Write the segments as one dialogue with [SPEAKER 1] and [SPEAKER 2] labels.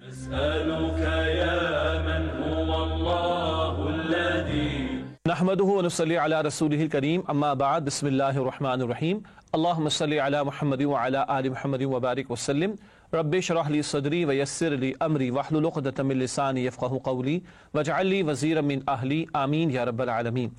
[SPEAKER 1] أسألك يا من هو الله الذي
[SPEAKER 2] نحمده ونصلي على رسوله الكريم اما بعد بسم الله الرحمن الرحيم اللهم صل على محمد وعلى آل محمد وبارك وسلم رب اشرح لي صدري ويسر لي امري واحلل عقدة من لساني يفقهوا قولي واجعل لي وزيرا من اهلي آمین یا رب العالمین۔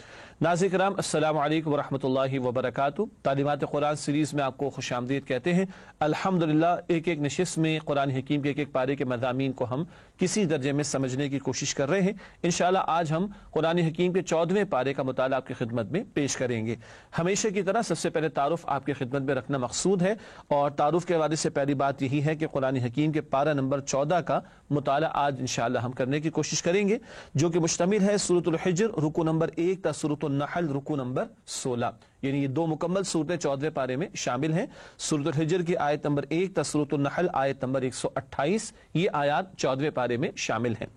[SPEAKER 2] ناظرین کرام السلام علیکم ورحمۃ اللہ وبرکاتہ۔ تعلیمات قرآن سیریز میں آپ کو خوش آمدید کہتے ہیں۔ الحمدللہ ایک ایک نشست میں قرآن حکیم کے ایک ایک پارے کے مضامین کو ہم کسی درجے میں سمجھنے کی کوشش کر رہے ہیں۔ انشاءاللہ آج ہم قرآن حکیم کے 14ویں پارے کا مطالعہ آپ کی خدمت میں پیش کریں گے۔ ہمیشہ کی طرح سب سے پہلے تعارف آپ کی خدمت میں رکھنا مقصود ہے، اور تعارف کے حوالے سے پہلی بات یہی ہے کہ قرآن حکیم کے پارہ نمبر 14 کا مطالعہ آج انشاءاللہ ہم کرنے کی کوشش کریں گے، جو کہ مشتمل ہے سورۃ الحجر رکوع نمبر 1 تا سورۃ النحل رکوع نمبر 16، یعنی یہ دو مکمل صورتیں 14ویں پارے میں شامل ہیں۔ سورۃ الحجر کی آیت نمبر 1 تا سورۃ النحل آیت نمبر 128، یہ آیات 14ویں پارے میں شامل ہیں۔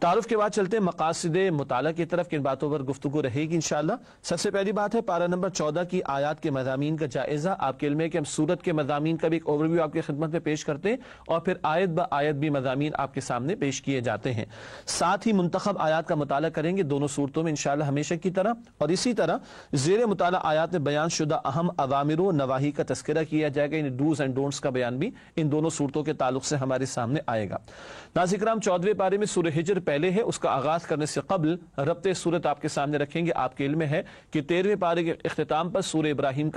[SPEAKER 2] تعارف کے بعد چلتے ہیں مقاصد مطالعہ کی طرف، کن باتوں پر گفتگو رہے گی انشاءاللہ۔ سب سے پہلی بات ہے پارہ نمبر 14 کی آیات کے مضامین کا جائزہ۔ آپ کے علم ہے کہ ہم سورت کے مضامین کا بھی ایک اوور ویو آپ کی خدمت میں پیش کرتے ہیں، اور پھر آیت با آیت بھی مضامین آپ کے سامنے پیش کیے جاتے ہیں۔ ساتھ ہی منتخب آیات کا مطالعہ کریں گے دونوں صورتوں میں انشاءاللہ ہمیشہ کی طرح، اور اسی طرح زیر مطالعہ آیات میں بیان شدہ اہم اوامر و نواہی کا تذکرہ کیا جائے گا، یعنی ڈوز اینڈ ڈونٹس کا بیان بھی ان دونوں صورتوں کے تعلق سے ہمارے سامنے آئے گا۔ ناظرین کرام 14ویں پارے میں سورہ ہجر پہلے ہے، اس کا آغاز کرنے سے قبل ربط صورت آپ کے سامنے رکھیں گے۔ آپ کے علم میں ہے کہ 13ویں پارے کے اختتام پر سورہ ابراہیم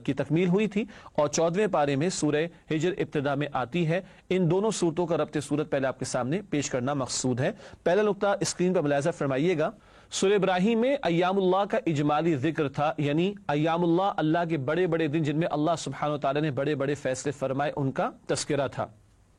[SPEAKER 2] کی تکمیل ہوئی تھی، اور 14ویں پارے میں سورہ ہجر ابتدا میں آتی ہے۔ ان دونوں صورتوں کا ربط صورت پہلے آپ کے سامنے پیش کرنا مقصود ہے۔ پہلا نقطہ اسکرین پر ملاحظہ فرمائیے گا، سورہ ابراہیم میں ایام اللہ کا اجمالی ذکر تھا، یعنی ایام اللہ، اللہ کے بڑے بڑے دن جن میں اللہ سبحانہ وتعالی نے بڑے بڑے فیصلے فرمائے، ان کا تذکرہ تھا۔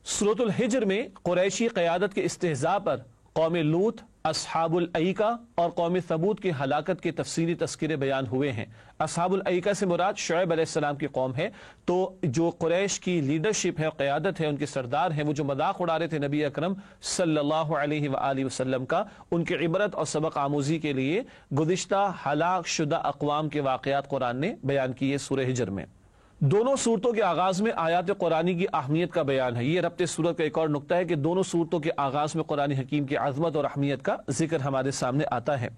[SPEAKER 2] سورۃ الحجر میں قریشی قیادت کے استہزاء پر قوم لوط، اصحاب الایکہ اور قوم ثمود کی ہلاکت کے تفصیلی تذکرے بیان ہوئے ہیں۔ اصحاب الایکہ سے مراد شعیب علیہ السلام کی قوم ہے، تو جو قریش کی لیڈرشپ ہے، قیادت ہے، ان کے سردار ہیں، وہ جو مذاق اڑا رہے تھے نبی اکرم صلی اللہ علیہ وآلہ وسلم کا، ان کی عبرت اور سبق آموزی کے لیے گزشتہ ہلاک شدہ اقوام کے واقعات قرآن نے بیان کیے سورہ ہجر میں۔ دونوں صورتوں کے آغاز میں آیات قرآنی کی اہمیت کا بیان ہے۔ یہ ربط صورت کا ایک اور نقطہ ہے کہ دونوں صورتوں کے آغاز میں قرآن حکیم کی عظمت اور اہمیت کا ذکر ہمارے سامنے آتا ہے۔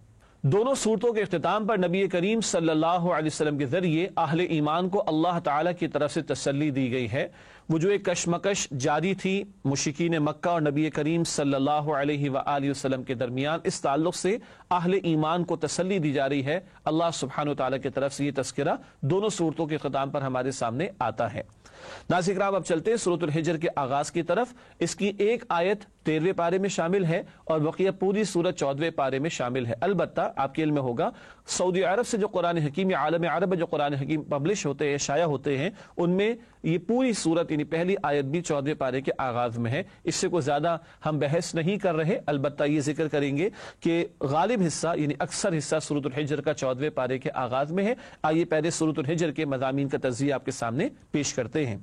[SPEAKER 2] دونوں صورتوں کے اختتام پر نبی کریم صلی اللہ علیہ وسلم کے ذریعے اہل ایمان کو اللہ تعالیٰ کی طرف سے تسلی دی گئی ہے۔ وہ جو ایک کشمکش جاری تھی مشرکین مکہ اور نبی کریم صلی اللہ علیہ وآلہ وسلم کے درمیان، اس تعلق سے اہل ایمان کو تسلی دی جا رہی ہے۔ اللہ سبحانہ وتعالیٰ کی طرف سے یہ تذکرہ دونوں صورتوں کے اختتام پر ہمارے سامنے آتا ہے۔ ناظرین کرام اب چلتے ہیں سورۃ الحجر کے آغاز کی طرف۔ اس کی ایک آیت 13ویں پارے میں شامل ہے، اور بقیہ پوری سورت 14ویں پارے میں شامل ہے۔ البتہ آپ کے علم میں ہوگا سعودی عرب سے جو قرآن حکیم یا عالم عرب میں جو قرآن حکیم پبلش ہوتے ہیں، شائع ہوتے ہیں، ان میں یہ پوری سورت یعنی پہلی آیت بھی 14ویں پارے کے آغاز میں ہے۔ اس سے کوئی زیادہ ہم بحث نہیں کر رہے، البتہ یہ ذکر کریں گے کہ غالب حصہ یعنی اکثر حصہ سورۃ الحجر کا 14ویں پارے کے آغاز میں ہے۔ آئیے پہلے سورۃ الحجر کے مضامین کا تجزیہ آپ کے سامنے پیش کرتے ہیں۔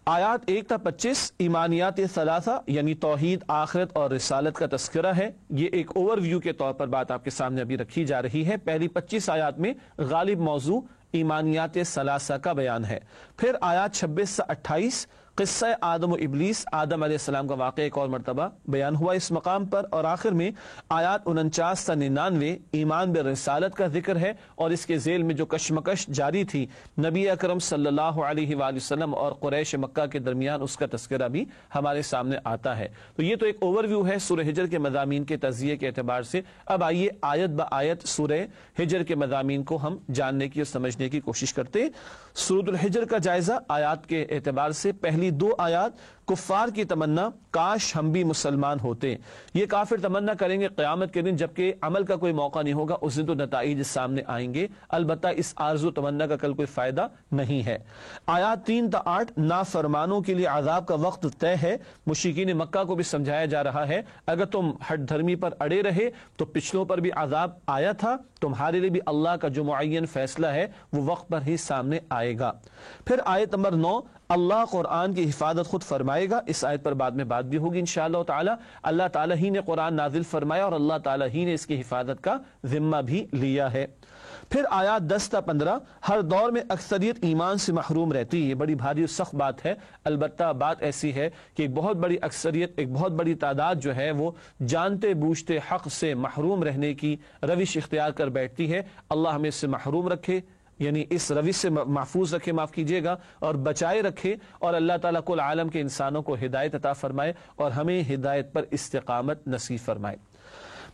[SPEAKER 2] آیات 1 تا 25 ایمانیات ثلاثہ یعنی توحید، آخرت اور رسالت کا تذکرہ ہے۔ یہ ایک اوور ویو کے طور پر بات آپ کے سامنے ابھی رکھی جا رہی ہے۔ پہلی 25 آیات میں غالب موضوع ایمانیات ثلاثہ کا بیان ہے۔ پھر آیات 26 سے 28 قصہ آدم و ابلیس، آدم علیہ السلام کا واقعہ ایک اور مرتبہ بیان ہوا اس مقام پر، اور آخر میں آیات 49 سے 99 ایمان بالرسالت کا ذکر ہے، اور اس کے ذیل میں جو کشمکش جاری تھی نبی اکرم صلی اللہ علیہ وآلہ وسلم اور قریش مکہ کے درمیان، اس کا تذکرہ بھی ہمارے سامنے آتا ہے۔ تو یہ تو ایک اوور ویو ہے سورہ ہجر کے مضامین کے تجزیے کے اعتبار سے۔ اب آئیے آیت با آیت سورہ ہجر کے مضامین کو ہم جاننے کی اور سمجھنے کی کوشش کرتے ہیں۔ سورۃ الحجر کا جائزہ آیات کے اعتبار سے، پہلی 2 آیات کفار کی تمنا، کاش ہم بھی مسلمان ہوتے۔ یہ کافر تمنا کریں گے قیامت کے دن، جبکہ عمل کا کوئی موقع نہیں ہوگا، اس دن تو نتائج سامنے آئیں گے، البتہ اس آرزو تمنا کا کل کوئی فائدہ نہیں ہے۔ آیات 3 تا 8 نافرمانوں کے لیے عذاب کا وقت طے ہے۔ مشرکین مکہ کو بھی سمجھایا جا رہا ہے اگر تم ہٹ دھرمی پر اڑے رہے تو پچھلوں پر بھی عذاب آیا تھا، تمہارے لیے بھی اللہ کا جو معین فیصلہ ہے وہ وقت پر ہی سامنے آئے گا۔ پھر آیت نمبر 9 اللہ قرآن کی حفاظت خود فرمائے گا۔ اس آیت پر بعد میں بات بھی ہوگی انشاءاللہ تعالی۔ اللہ تعالیٰ ہی نے قرآن نازل فرمایا، اور اللہ تعالیٰ ہی نے اس کی حفاظت کا ذمہ بھی لیا ہے۔ پھر آیات 10 تا 15، ہر دور میں اکثریت ایمان سے محروم رہتی ہے، یہ بڑی بھاری و سخت بات ہے، البتہ بات ایسی ہے کہ ایک بہت بڑی اکثریت، ایک بہت بڑی تعداد جو ہے وہ جانتے بوجھتے حق سے محروم رہنے کی روش اختیار کر بیٹھتی ہے۔ اللہ ہمیں اس سے محروم رکھے، یعنی اس روش سے محفوظ رکھے، معاف کیجیے گا، اور بچائے رکھے، اور اللہ تعالیٰ کل عالم کے انسانوں کو ہدایت عطا فرمائے اور ہمیں ہدایت پر استقامت نصیب فرمائے۔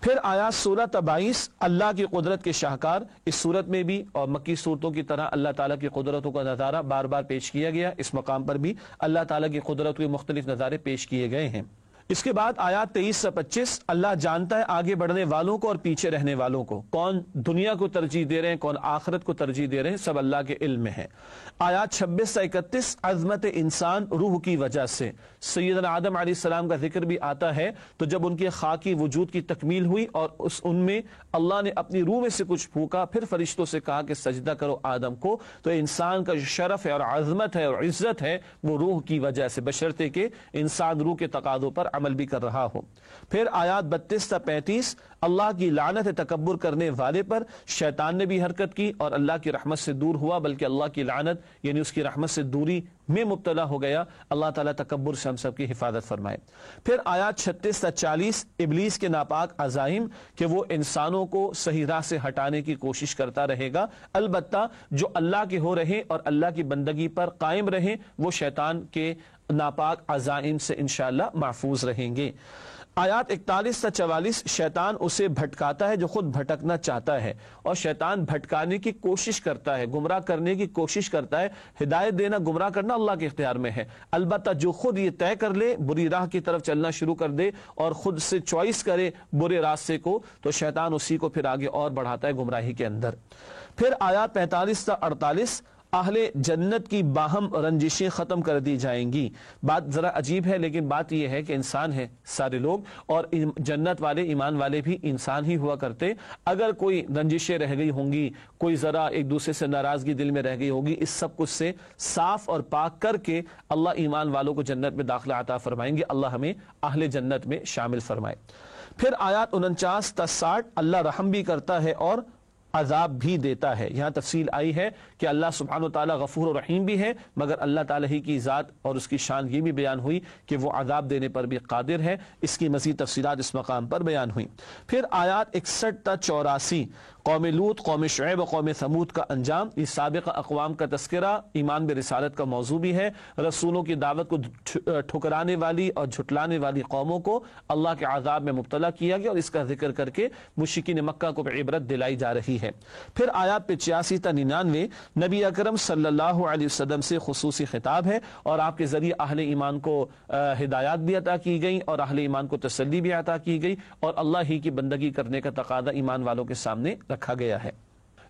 [SPEAKER 2] پھر آیات 16 تا 22 اللہ کی قدرت کے شاہکار، اس صورت میں بھی اور مکی صورتوں کی طرح اللہ تعالیٰ کی قدرتوں کا نظارہ بار بار پیش کیا گیا، اس مقام پر بھی اللہ تعالیٰ کی قدرت کے مختلف نظارے پیش کیے گئے ہیں۔ اس کے بعد آیات 23 سے 25، اللہ جانتا ہے آگے بڑھنے والوں کو اور پیچھے رہنے والوں کو، کون دنیا کو ترجیح دے رہے ہیں، کون آخرت کو ترجیح دے رہے ہیں، سب اللہ کے علم میں ہے۔ آیات 26 سے 31، عظمت انسان روح کی وجہ سے، سیدنا آدم علیہ السلام کا ذکر بھی آتا ہے، تو جب ان کے خاکی وجود کی تکمیل ہوئی اور ان میں اللہ نے اپنی روح میں سے کچھ پھونکا، پھر فرشتوں سے کہا کہ سجدہ کرو آدم کو، تو انسان کا جو شرف ہے اور عظمت ہے اور عزت ہے وہ روح کی وجہ سے، بشرطے کہ انسان روح کے تقاضوں پر عمل بھی کر رہا ہو۔ پھر آیات 32 تا 35، اللہ کی لعنت تکبر کرنے والے پر، شیطان نے بھی حرکت کی اور اللہ کی رحمت سے دور ہوا، بلکہ اللہ کی لعنت یعنی اس کی رحمت سے دوری میں مبتلا ہو گیا۔ اللہ تعالیٰ تکبر سے ہم سب کی حفاظت فرمائے۔ پھر آیات 36 تا 40، ابلیس کے ناپاک عزائم کہ وہ انسانوں کو صحیح راہ سے ہٹانے کی کوشش کرتا رہے گا، البتہ جو اللہ کے ہو رہے اور اللہ کی بندگی پر قائم رہیں وہ شیطان کے ناپاک عزائم سے انشاءاللہ محفوظ رہیں گے۔ آیات 41 تا 44، شیطان اسے بھٹکاتا ہے جو خود بھٹکنا چاہتا ہے، اور شیطان بھٹکانے کی کوشش کرتا ہے، گمراہ کرنے کی کوشش کرتا ہے۔ ہدایت دینا، گمراہ کرنا اللہ کے اختیار میں ہے، البتہ جو خود یہ طے کر لے، بری راہ کی طرف چلنا شروع کر دے اور خود سے چوائس کرے برے راستے کو، تو شیطان اسی کو پھر آگے اور بڑھاتا ہے گمراہی کے اندر۔ پھر آیات 45 تا 48، اہل جنت کی باہم رنجشیں ختم کر دی جائیں گی۔ بات ذرا عجیب ہے، لیکن بات یہ ہے کہ انسان ہے سارے لوگ، اور جنت والے ایمان والے بھی انسان ہی ہوا کرتے۔ اگر کوئی رنجشیں رہ گئی ہوں گی، کوئی ذرا ایک دوسرے سے ناراضگی دل میں رہ گئی ہوگی، اس سب کچھ سے صاف اور پاک کر کے اللہ ایمان والوں کو جنت میں داخلہ عطا فرمائیں گے۔ اللہ ہمیں اہل جنت میں شامل فرمائے۔ پھر آیات 49 تا 60، اللہ رحم بھی کرتا ہے اور عذاب بھی دیتا ہے۔ یہاں تفصیل آئی ہے کہ اللہ سبحانہ وتعالی غفور و رحیم بھی ہے، مگر اللہ تعالیٰ ہی کی ذات اور اس کی شان یہ بھی بیان ہوئی کہ وہ عذاب دینے پر بھی قادر ہے۔ اس کی مزید تفصیلات اس مقام پر بیان ہوئی۔ پھر آیات 61 تا 84، قوم لوط، قوم شعیب و قوم ثمود کا انجام، یہ سابقہ اقوام کا تذکرہ ایمان برسالت کا موضوع بھی ہے۔ رسولوں کی دعوت کو ٹھکرانے والی اور جھٹلانے والی قوموں کو اللہ کے عذاب میں مبتلا کیا گیا، اور اس کا ذکر کر کے مشرکین مکہ کو عبرت دلائی جا رہی ہے۔ پھر آیات 85 تا 99، نبی اکرم صلی اللہ علیہ وسلم سے خصوصی خطاب ہے، اور آپ کے ذریعے اہل ایمان کو ہدایات بھی عطا کی گئی اور اہل ایمان کو تسلی بھی عطا کی گئی، اور اللہ ہی کی بندگی کرنے کا تقاضا ایمان والوں کے سامنے رکھا گیا ہے۔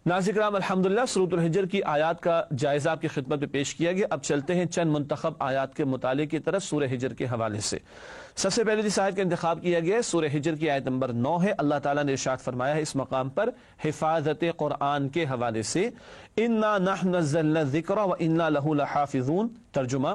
[SPEAKER 2] ناظرین کرام، الحمدللہ سورۃ الحجر کی آیات کا جائزہ آپ کی خدمت میں پیش کیا گیا۔ اب چلتے ہیں چند منتخب آیات کے مطالعے کی طرف سورہ حجر کے حوالے سے۔ سب سے پہلے جس آیت کا انتخاب کیا گیا ہے سورہ حجر کی آیت نمبر 9 ہے۔ اللہ تعالیٰ نے ارشاد فرمایا ہے اس مقام پر حفاظت قرآن کے حوالے سے، اِنَّا نَحْنُ نَزَّلْنَا الذِّكْرَ وَإِنَّا لَهُ لَحَافِظُونَ۔ ترجمہ،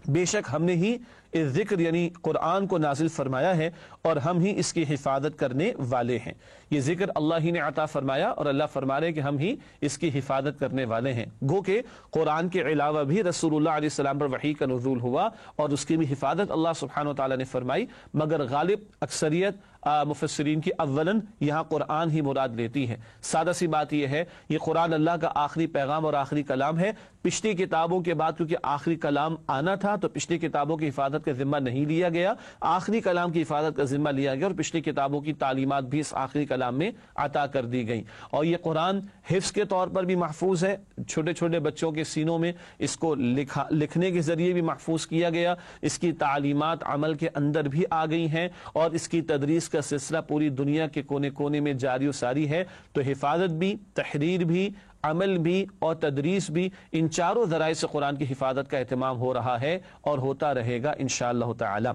[SPEAKER 2] بے شک ہم نے ہی اس ذکر یعنی قرآن کو نازل فرمایا ہے اور ہم ہی اس کی حفاظت کرنے والے ہیں۔ یہ ذکر اللہ ہی نے عطا فرمایا اور اللہ فرما رہے کہ ہم ہی اس کی حفاظت کرنے والے ہیں۔ گو کہ قرآن کے علاوہ بھی رسول اللہ علیہ السلام پر وحی کا نزول ہوا اور اس کی بھی حفاظت اللہ سبحانہ و تعالیٰ نے فرمائی، مگر غالب اکثریت مفسرین کی اولاً یہاں قرآن ہی مراد لیتی ہے۔ سادہ سی بات یہ ہے، یہ قرآن اللہ کا آخری پیغام اور آخری کلام ہے۔ پچھلی کتابوں کے بعد کیونکہ آخری کلام آنا تھا تو پچھلی کتابوں کی حفاظت کا ذمہ نہیں لیا گیا، آخری کلام کی حفاظت کا ذمہ لیا گیا، اور پچھلی کتابوں کی تعلیمات بھی اس آخری کلام میں عطا کر دی گئی۔ اور یہ قرآن حفظ کے طور پر بھی محفوظ ہے، چھوٹے چھوٹے بچوں کے سینوں میں اس کو لکھنے کے ذریعے بھی محفوظ کیا گیا، اس کی تعلیمات عمل کے اندر بھی آ گئی ہیں، اور اس کی تدریس کا سلسلہ پوری دنیا کے کونے کونے میں جاری و ساری ہے۔ تو حفاظت بھی، تحریر بھی، عمل بھی اور تدریس بھی، ان چاروں ذرائع سے قرآن کی حفاظت کا اہتمام ہو رہا ہے اور ہوتا رہے گا انشاءاللہ تعالی۔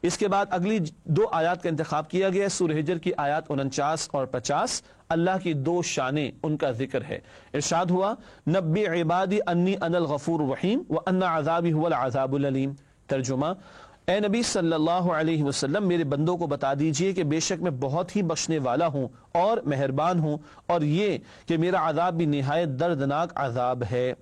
[SPEAKER 2] اس کے بعد اگلی دو آیات کا انتخاب کیا گیا ہے سورہ حجر کی آیات 49 اور 50۔ اللہ کی دو شانیں، ان کا ذکر ہے۔ ارشاد ہوا، نبی عبادی انی انا الغفور الرحیم وان عذابی هو العذاب العلیم۔ ترجمہ، اے نبی صلی اللہ علیہ وسلم میرے بندوں کو بتا دیجئے کہ بے شک میں بہت ہی بخشنے والا ہوں اور مہربان ہوں، اور یہ کہ میرا عذاب بھی نہایت دردناک عذاب ہے۔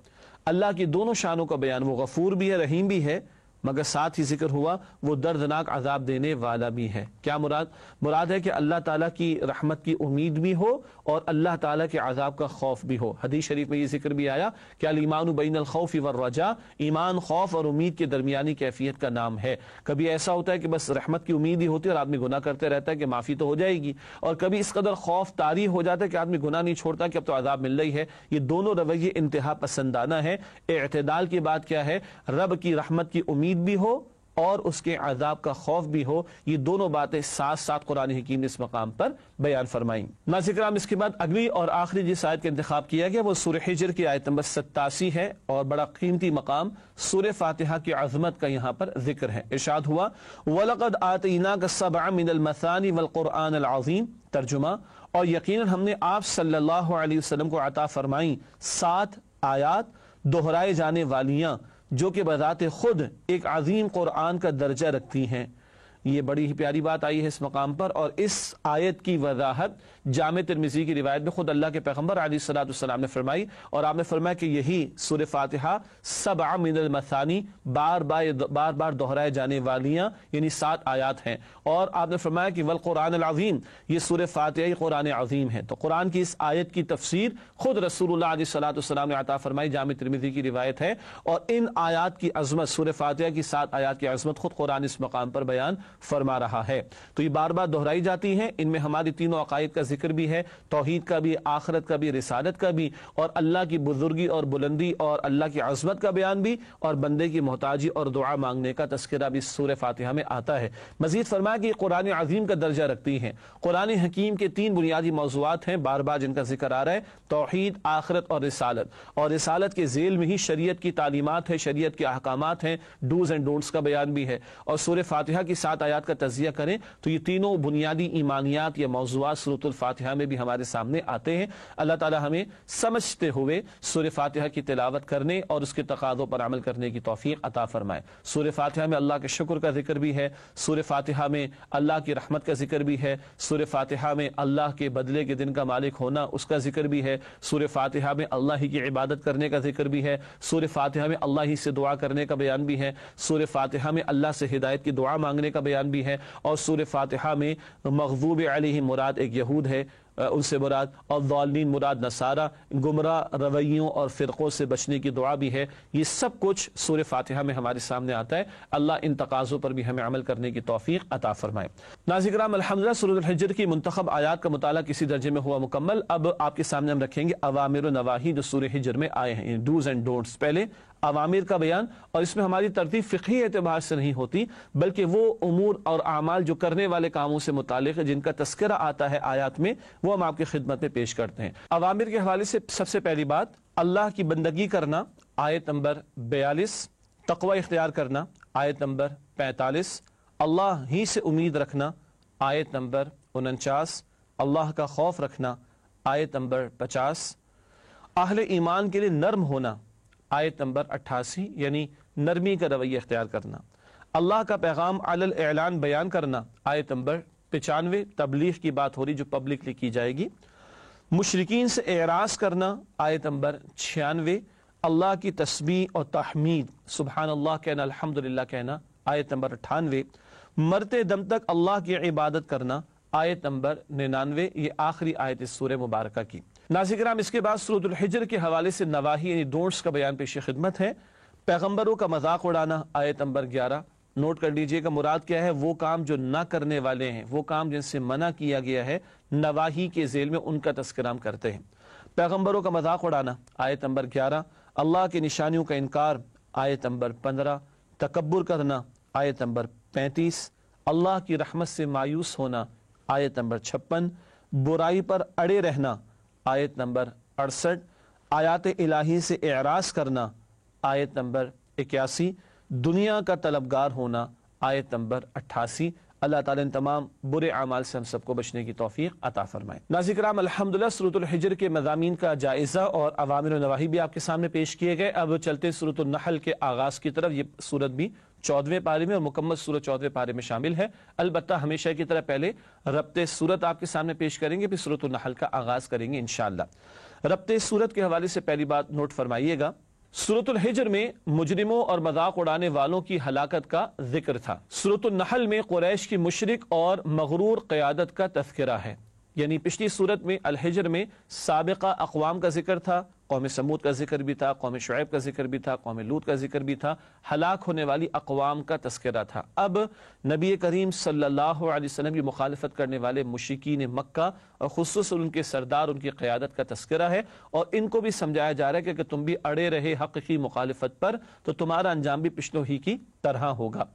[SPEAKER 2] اللہ کی دونوں شانوں کا بیان، وہ غفور بھی ہے، رحیم بھی ہے، مگر ساتھ ہی ذکر ہوا وہ دردناک عذاب دینے والا بھی ہے۔ کیا مراد ہے کہ اللہ تعالیٰ کی رحمت کی امید بھی ہو اور اللہ تعالیٰ کے عذاب کا خوف بھی ہو۔ حدیث شریف میں یہ ذکر بھی آیا کہ الایمان بین الخوف والرجاء، ایمان خوف اور امید کے درمیانی کیفیت کا نام ہے۔ کبھی ایسا ہوتا ہے کہ بس رحمت کی امید ہی ہوتی ہے اور آدمی گناہ کرتے رہتا ہے کہ معافی تو ہو جائے گی، اور کبھی اس قدر خوف طاری ہو جاتا ہے کہ آدمی گناہ نہیں چھوڑتا کہ اب تو عذاب مل رہی ہے۔ یہ دونوں رویے انتہا پسندانہ ہے۔ اعتدال کی بات کیا ہے؟ رب کی رحمت کی امید بھی ہو اور اس کے عذاب کا خوف بھی ہو۔ یہ دونوں باتیں ساتھ ساتھ قرآن حکیم نے اس مقام پر بیان فرمائیں۔ ناظرین کرام، اس کے بعد اگلی اور آخری جس آیت کا انتخاب کیا گیا وہ سورہ حجر کی آیت نمبر 87 ہے، اور بڑا قیمتی مقام سورہ فاتحہ کی عظمت کا یہاں پر ذکر ہے۔ ارشاد ہوا وَلَقَدْ آتَيْنَاكَ سَبْعًا مِنَ الْمَثَانِ وَالْقُرْآنِ الْعَظِيمِ، ترجمہ، اور یقیناً ہم نے آپ صلی اللہ علیہ وسلم کو عطا فرمائیں 7 آیات دہرائے جانے والیاں جو کہ بذات خود ایک عظیم قرآن کا درجہ رکھتی ہیں۔ یہ بڑی ہی پیاری بات آئی ہے اس مقام پر، اور اس آیت کی وضاحت جامع ترمذی کی روایت میں خود اللہ کے پیغمبر علیہ الصلوۃ والسلام نے فرمائی، اور آپ نے فرمایا کہ یہی سورہ فاتحہ 7 من المثانی، بار بار دہرائے جانے والیاں یعنی 7 آیات ہیں، اور آپ نے فرمایا کہ والقرآن العظیم، یہ سورہ فاتحہ قرآن عظیم ہے۔ تو قرآن کی اس آیت کی تفسیر خود رسول اللہ علیہ الصلوۃ والسلام نے عطا فرمائی، جامع ترمذی کی روایت ہے، اور ان آیات کی عظمت، سورہ فاتحہ کی 7 آیات کی عظمت خود قرآن اس مقام پر بیان فرما رہا ہے۔ تو یہ بار بار دہرائی جاتی ہیں، ان میں ہماری تینوں عقائد کا ذکر بھی ہے، توحید کا بھی، آخرت کا بھی، رسالت کا بھی، اور اللہ کی بزرگی اور بلندی اور اللہ کی عظمت کا بیان بھی، اور بندے کی محتاجی اور دعا مانگنے کا تذکرہ بھی سورہ فاتحہ میں آتا ہے۔ مزید فرمایا کہ یہ قرآن عظیم کا درجہ رکھتی ہیں۔ قرآن حکیم کے 3 بنیادی موضوعات ہیں بار بار جن کا ذکر آ رہا ہے، توحید، آخرت اور رسالت، اور رسالت کے ذیل میں ہی شریعت کی تعلیمات ہے، شریعت کے احکامات ہیں، ڈوز اینڈ ڈونٹس کا بیان بھی ہے۔ اور سورہ فاتحہ کی 7 آیات کا تجزیہ کریں تو یہ تینوں بنیادی ایمانیات یا موضوعات سورۃ الفاتحہ میں بھی ہمارے سامنے آتے ہیں۔ اللہ تعالی ہمیں سمجھتے ہوئے سورہ فاتحہ کی تلاوت کرنے اور اس کے تقاضوں پر عمل کرنے کی توفیق عطا فرمائے۔ سورہ فاتحہ میں اللہ کے شکر کا ذکر بھی ہے، سورہ فاتحہ میں اللہ کی رحمت کا ذکر بھی ہے، سورہ فاتحہ میں اللہ کے بدلے کے دن کا مالک ہونا اس کا ذکر بھی ہے، سورہ فاتحہ میں اللہ ہی کی عبادت کرنے کا ذکر بھی ہے، سورہ فاتحہ میں اللہ ہی سے دعا کرنے کا بیان بھی ہے، سورہ فاتحہ میں اللہ سے ہدایت کی دعا مانگنے کا بیان بھی ہے، اور سورہ فاتحہ میں مغضوب علیہم مراد ایک یہود ہے، ان سے مراد، اور ضالین مراد نصارہ، گمراہ رویوں اور فرقوں سے بچنے کی دعا بھی ہے۔ یہ سب کچھ سورہ فاتحہ میں ہمارے سامنے آتا ہے۔ اللہ ان تقاضوں پر بھی ہمیں عمل کرنے کی توفیق عطا فرمائے۔ ناظرین کرام، الحمدللہ سورۃ الحجر کی منتخب آیات کا مطالعہ کسی درجے میں ہوا مکمل۔ اب آپ کے سامنے ہم رکھیں گے اوامر و نواہی جو سورہ حجر میں آئے ہیں، ڈوز اینڈ ڈونٹس۔ پہلے اوامر کا بیان، اور اس میں ہماری ترتیب فقہی اعتبار سے نہیں ہوتی بلکہ وہ امور اور اعمال جو کرنے والے کاموں سے متعلق ہے جن کا تذکرہ آتا ہے آیات میں، وہ ہم آپ کی خدمت میں پیش کرتے ہیں۔ اوامر کے حوالے سے سب سے پہلی بات اللہ کی بندگی کرنا، آیت نمبر 42، تقوی اختیار کرنا، آیت نمبر 45، اللہ ہی سے امید رکھنا، آیت نمبر 49، اللہ کا خوف رکھنا، آیت نمبر 50، اہل ایمان کے لیے نرم ہونا، آیت نمبر 88، یعنی نرمی کا رویہ اختیار کرنا، اللہ کا پیغام علی الاعلان بیان کرنا، آیت نمبر 95، تبلیغ کی بات ہو رہی جو پبلکلی کی جائے گی، مشرکین سے اعراض کرنا، آیت نمبر 96، اللہ کی تسبیح اور تحمید، سبحان اللہ کہنا، الحمدللہ کہنا، آیت نمبر 98، مرتے دم تک اللہ کی عبادت کرنا، آیت نمبر 99۔ یہ آخری آیت اس سورہ مبارکہ کی۔ ناظرین کرام، اس کے بعد سورۃ الحجر کے حوالے سے نواہی یعنی ڈونٹس کا بیان پیش خدمت ہے۔ پیغمبروں کا مذاق اڑانا، آیت نمبر 11۔ نوٹ کر لیجئے کہ مراد کیا ہے، وہ کام جو نہ کرنے والے ہیں، وہ کام جن سے منع کیا گیا ہے، نواہی کے ذیل میں ان کا تذکرہ ہم کرتے ہیں۔ پیغمبروں کا مذاق اڑانا، آیت نمبر 11۔ اللہ کی نشانیوں کا انکار، آیت نمبر 15۔ تکبر کرنا، آیت نمبر 35۔ اللہ کی رحمت سے مایوس ہونا، آیت نمبر 56۔ برائی پر اڑے رہنا، آیت نمبر 68۔ آیات الہی سے اعراض کرنا، آیت نمبر 81۔ دنیا کا طلبگار ہونا، آیت نمبر 88۔ اللہ تعالیٰ ان تمام برے اعمال سے ہم سب کو بچنے کی توفیق عطا فرمائے۔ ناظرین کرام، الحمدللہ سورۃ الحجر کے مضامین کا جائزہ اور اوامر و نواہی بھی آپ کے سامنے پیش کیے گئے۔ اب چلتے سورۃ النحل کے آغاز کی طرف۔ یہ سورت بھی 14ویں پارے میں اور مکمل سورت 14ویں پارے میں شامل ہے۔ البتہ ہمیشہ کی طرح پہلے ربط سورت آپ کے سامنے پیش کریں گے، پھر سورۃ النحل کا آغاز کریں گے انشاءاللہ۔ ربط سورت کے حوالے سے پہلی بات نوٹ فرمائیے گا، سورۃ الحجر میں مجرموں اور مذاق اڑانے والوں کی ہلاکت کا ذکر تھا۔ سورۃ النحل میں قریش کی مشرک اور مغرور قیادت کا تذکرہ ہے، یعنی پچھلی سورت میں الحجر میں سابقہ اقوام کا ذکر تھا، قوم سمود کا ذکر بھی تھا، قوم شعیب کا ذکر بھی تھا، قوم لوط کا ذکر بھی تھا، ہلاک ہونے والی اقوام کا تذکرہ تھا۔ اب نبی کریم صلی اللہ علیہ وسلم کی مخالفت کرنے والے مشرکین مکہ اور خصوصاً ان کے سردار، ان کی قیادت کا تذکرہ ہے، اور ان کو بھی سمجھایا جا رہا ہے کہ تم بھی اڑے رہے حق کی مخالفت پر تو تمہارا انجام بھی پچھلوں ہی کی طرح ہوگا۔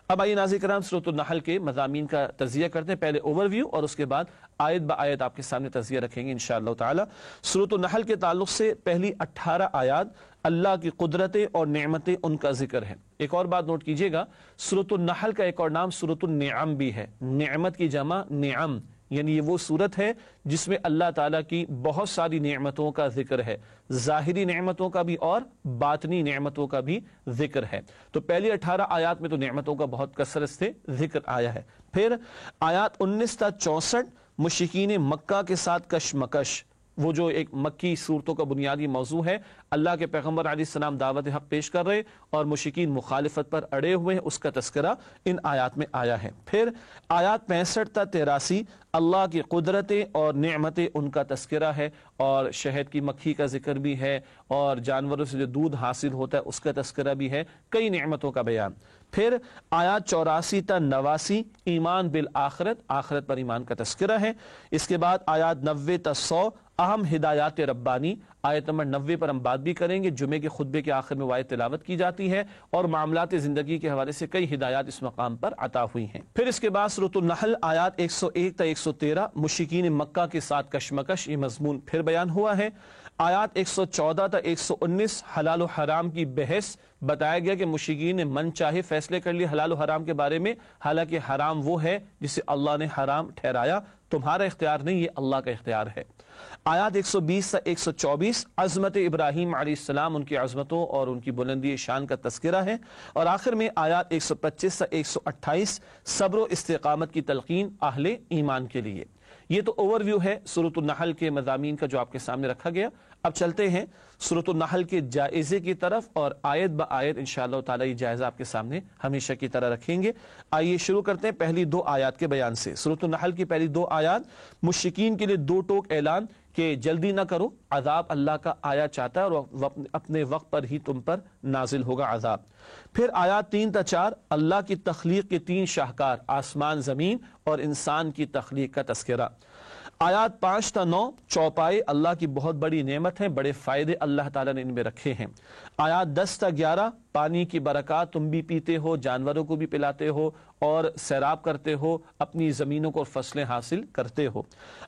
[SPEAKER 2] اب آئیے ناظرین کرام سورۃ النحل کے مضامین کا تجزیہ کرتے ہیں، پہلے اوور ویو اور اس کے بعد آیت با آیت آپ کے سامنے تجزیہ رکھیں گے انشاءاللہ تعالی۔ سورۃ النحل کے تعلق سے پہلی 18 آیات اللہ کی قدرتیں اور نعمتیں ان کا ذکر ہے۔ ایک اور بات نوٹ کیجئے گا، سورۃ النحل کا ایک اور نام سورۃ النعم بھی ہے، نعمت کی جمع نعم، یعنی یہ وہ صورت ہے جس میں اللہ تعالیٰ کی بہت ساری نعمتوں کا ذکر ہے، ظاہری نعمتوں کا بھی اور باطنی نعمتوں کا بھی ذکر ہے۔ تو پہلی 18 آیات میں تو نعمتوں کا بہت کثرت سے ذکر آیا ہے۔ پھر آیات 19 تا 64 مشرکین مکہ کے ساتھ کشمکش، وہ جو ایک مکی صورتوں کا بنیادی موضوع ہے، اللہ کے پیغمبر علیہ السلام دعوت حق پیش کر رہے اور مشرکین مخالفت پر اڑے ہوئے ہیں، اس کا تذکرہ ان آیات میں آیا ہے۔ پھر آیات 65 تا 83 اللہ کی قدرتیں اور نعمتیں ان کا تذکرہ ہے، اور شہد کی مکھی کا ذکر بھی ہے، اور جانوروں سے جو دودھ حاصل ہوتا ہے اس کا تذکرہ بھی ہے، کئی نعمتوں کا بیان۔ پھر آیات 84 تا 89 ایمان بالآخرت، آخرت پر ایمان کا تذکرہ ہے۔ اس کے بعد آیات 90 تا 100 اہم ہدایات ربانی، آیت نمبر 90 پر ہم بات بھی کریں گے، جمعے کے خطبے کے آخر میں آیت تلاوت کی جاتی ہے، اور معاملات زندگی کے حوالے سے کئی ہدایات اس مقام پر عطا ہوئی ہیں۔ پھر اس کے بعد سورۃ النحل آیات 101 تا 113 مشرکین مکہ کے ساتھ کشمکش، یہ مضمون پھر بیان ہوا ہے۔ آیات 114 تا 119 حلال و حرام کی بحث، بتایا گیا کہ مشرکین نے من چاہے فیصلے کر لیے حلال و حرام کے بارے میں، حالانکہ حرام وہ ہے جسے اللہ نے حرام ٹھہرایا، تمہارا اختیار نہیں، یہ اللہ کا اختیار ہے۔ آیات 120 تا 124 عظمت ابراہیم علیہ السلام، ان کی عظمتوں اور ان کی بلندی شان کا تذکرہ ہے، اور آخر میں آیات 125 تا 128 صبر و استقامت کی تلقین اہل ایمان کے لیے۔ یہ تو اوور ویو ہے سورۃ النحل کے مضامین کا جو آپ کے سامنے رکھا گیا۔ اب چلتے ہیں سورۃ النحل کے جائزے کی طرف، اور آیت با آیت انشاءاللہ تعالی یہ جائزہ آپ کے سامنے ہمیشہ کی طرح رکھیں گے۔ آئیے شروع کرتے ہیں پہلی 2 آیات کے بیان سے۔ سورۃ النحل کی پہلی 2 آیات مشرکین کے لیے 2 ٹوک اعلان کہ جلدی نہ کرو، عذاب اللہ کا آیا چاہتا ہے اور اپنے وقت پر ہی تم پر نازل ہوگا عذاب۔ پھر آیات 3 تا 4 اللہ کی تخلیق کے 3 شاہکار، آسمان، زمین اور انسان کی تخلیق کا تذکرہ۔ آیات 5 تا 9 چوپائے اللہ کی بہت بڑی نعمت ہیں، بڑے فائدے اللہ تعالیٰ نے ان میں رکھے ہیں۔ آیات 10 تا 11 پانی کی برکات، تم بھی پیتے ہو، جانوروں کو بھی پلاتے ہو اور سیراب کرتے ہو، اپنی زمینوں کو فصلیں حاصل کرتے ہو۔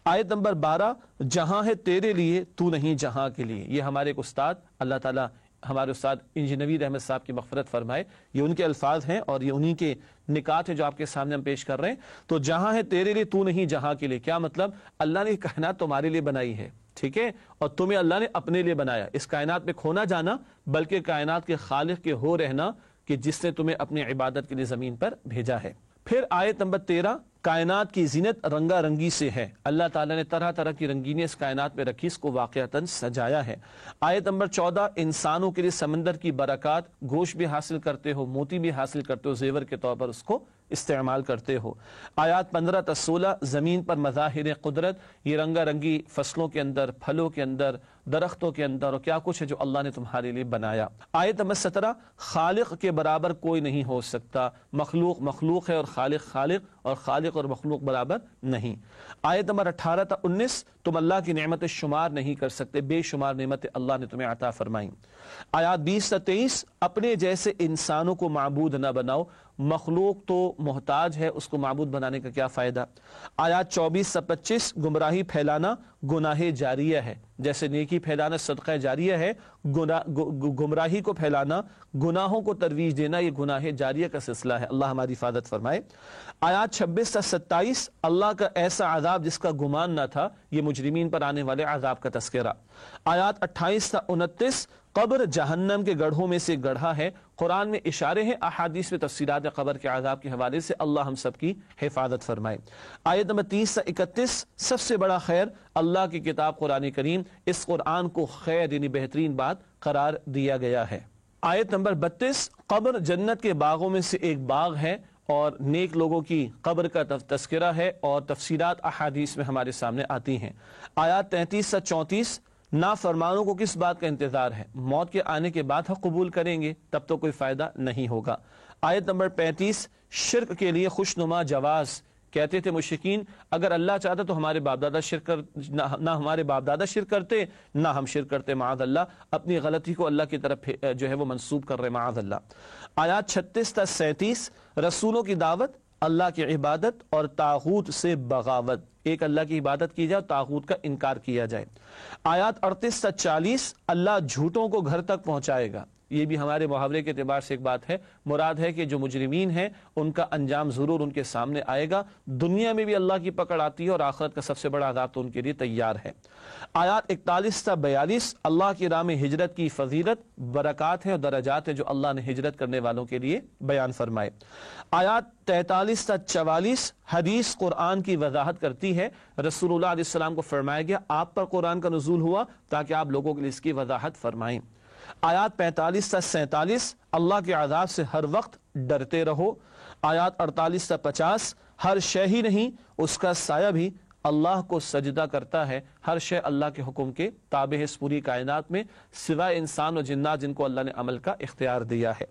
[SPEAKER 2] آیت نمبر 12 جہاں ہے تیرے لیے تو نہیں جہاں کے لیے، یہ ہمارے ایک استاد اللہ تعالیٰ ہمارے استاد انجینئر نوید احمد صاحب کی مغفرت فرمائے، یہ ان کے الفاظ ہیں اور یہ انہی کے نکات ہیں جو آپ کے سامنے ہم پیش کر رہے ہیں۔ تو جہاں ہے تیرے لیے تو نہیں جہاں کے لیے، کیا مطلب؟ اللہ نے کائنات تمہارے لیے بنائی ہے، ٹھیک ہے، اور تمہیں اللہ نے اپنے لیے بنایا، اس کائنات میں کھونا جانا بلکہ کائنات کے خالق کے ہو رہنا، کہ جس نے تمہیں اپنی عبادت کے لیے زمین پر بھیجا ہے۔ پھر آیت نمبر 13 کائنات کی زینت رنگا رنگی سے ہے، اللہ تعالیٰ نے طرح طرح کی رنگینی اس کائنات میں رکھی، اس کو واقعتاً سجایا ہے۔ آیت نمبر 14 انسانوں کے لیے سمندر کی برکات، گوشت بھی حاصل کرتے ہو، موتی بھی حاصل کرتے ہو، زیور کے طور پر اس کو استعمال کرتے ہو۔ آیات 15 تا 16 زمین پر مظاہر قدرت، یہ رنگا رنگی فصلوں کے اندر، پھلوں کے اندر، درختوں کے اندر، اور کیا کچھ ہے جو اللہ نے تمہارے لیے بنایا۔ آیت نمبر 17 خالق کے برابر کوئی نہیں ہو سکتا، مخلوق مخلوق ہے اور خالق خالق، اور خالق اور مخلوق برابر نہیں۔ آیت نمبر 18 تا 19 تم اللہ کی نعمتیں شمار نہیں کر سکتے، بے شمار نعمتیں اللہ نے تمہیں عطا فرمائیں۔ آیات 20 تا 23 اپنے جیسے انسانوں کو معبود نہ بناؤ، مخلوق تو محتاج ہے، اس کو معبود بنانے کا کیا فائدہ۔ آیات 24 تا 25 گمراہی پھیلانا گناہ جاریہ ہے، جیسے نیکی پھیلانا صدقہ جاریہ ہے، گمراہی کو پھیلانا، گناہوں کو ترویج دینا، یہ گناہ جاریہ کا سلسلہ ہے، اللہ ہماری حفاظت فرمائے۔ آیات 26 تا 27 اللہ کا ایسا عذاب جس کا گمان نہ تھا، یہ مجرمین پر آنے والے عذاب کا تذکرہ۔ آیات 28 تا 29 قبر جہنم کے گڑھوں میں سے گڑھا ہے، قرآن میں اشارے ہیں، احادیث میں تفصیلات قبر کے عذاب کے حوالے سے۔ اللہ ہم سب کی حفاظت فرمائے۔ آیت نمبر 30 سے 31، سب سے بڑا خیر اللہ کی کتاب قرآن کریم، اس قرآن کو خیر یعنی بہترین بات قرار دیا گیا ہے۔ آیت نمبر 32، قبر جنت کے باغوں میں سے ایک باغ ہے اور نیک لوگوں کی قبر کا تذکرہ ہے اور تفصیلات احادیث میں ہمارے سامنے آتی ہیں۔ آیات 33 سے 34، نافرمانوں کو کس بات کا انتظار ہے، موت کے آنے کے بعد حق قبول کریں گے تب تو کوئی فائدہ نہیں ہوگا۔ آیت نمبر 35، شرک کے لیے خوشنما جواز، کہتے تھے مشرکین اگر اللہ چاہتا تو ہمارے باپ دادا نہ ہمارے باپ دادا شرک کرتے نہ ہم شرک کرتے، معاذ اللہ، اپنی غلطی کو اللہ کی طرف جو ہے وہ منسوب کر رہے، معاذ اللہ۔ آیات 36 تا 37، رسولوں کی دعوت، اللہ کی عبادت اور طاغوت سے بغاوت، ایک اللہ کی عبادت کی جائے اور طاغوت کا انکار کیا جائے۔ آیات 38 تا 40، اللہ جھوٹوں کو گھر تک پہنچائے گا، یہ بھی ہمارے محاورے کے اعتبار سے ایک بات ہے، مراد ہے کہ جو مجرمین ہیں ان کا انجام ضرور ان کے سامنے آئے گا، دنیا میں بھی اللہ کی پکڑ آتی ہے اور آخرت کا سب سے بڑا عذاب تو ان کے لیے تیار ہے۔ آیات 41 تا 42، اللہ کی راہ میں ہجرت کی فضیلت، برکات ہیں اور درجات ہیں جو اللہ نے ہجرت کرنے والوں کے لیے بیان فرمائے۔ آیات 43 تا 44، حدیث قرآن کی وضاحت کرتی ہے، رسول اللہ علیہ السلام کو فرمایا گیا آپ پر قرآن کا نزول ہوا تاکہ آپ لوگوں کے لیے اس کی وضاحت فرمائیں۔ آیات 45 تا 47، اللہ کے عذاب سے ہر وقت ڈرتے رہو۔ آیات 48 تا 50، ہر شے ہی نہیں اس کا سایہ بھی اللہ کو سجدہ کرتا ہے، ہر شے اللہ کے حکم کے تابع ہے اس پوری کائنات میں سوائے انسان و جنات جن کو اللہ نے عمل کا اختیار دیا ہے۔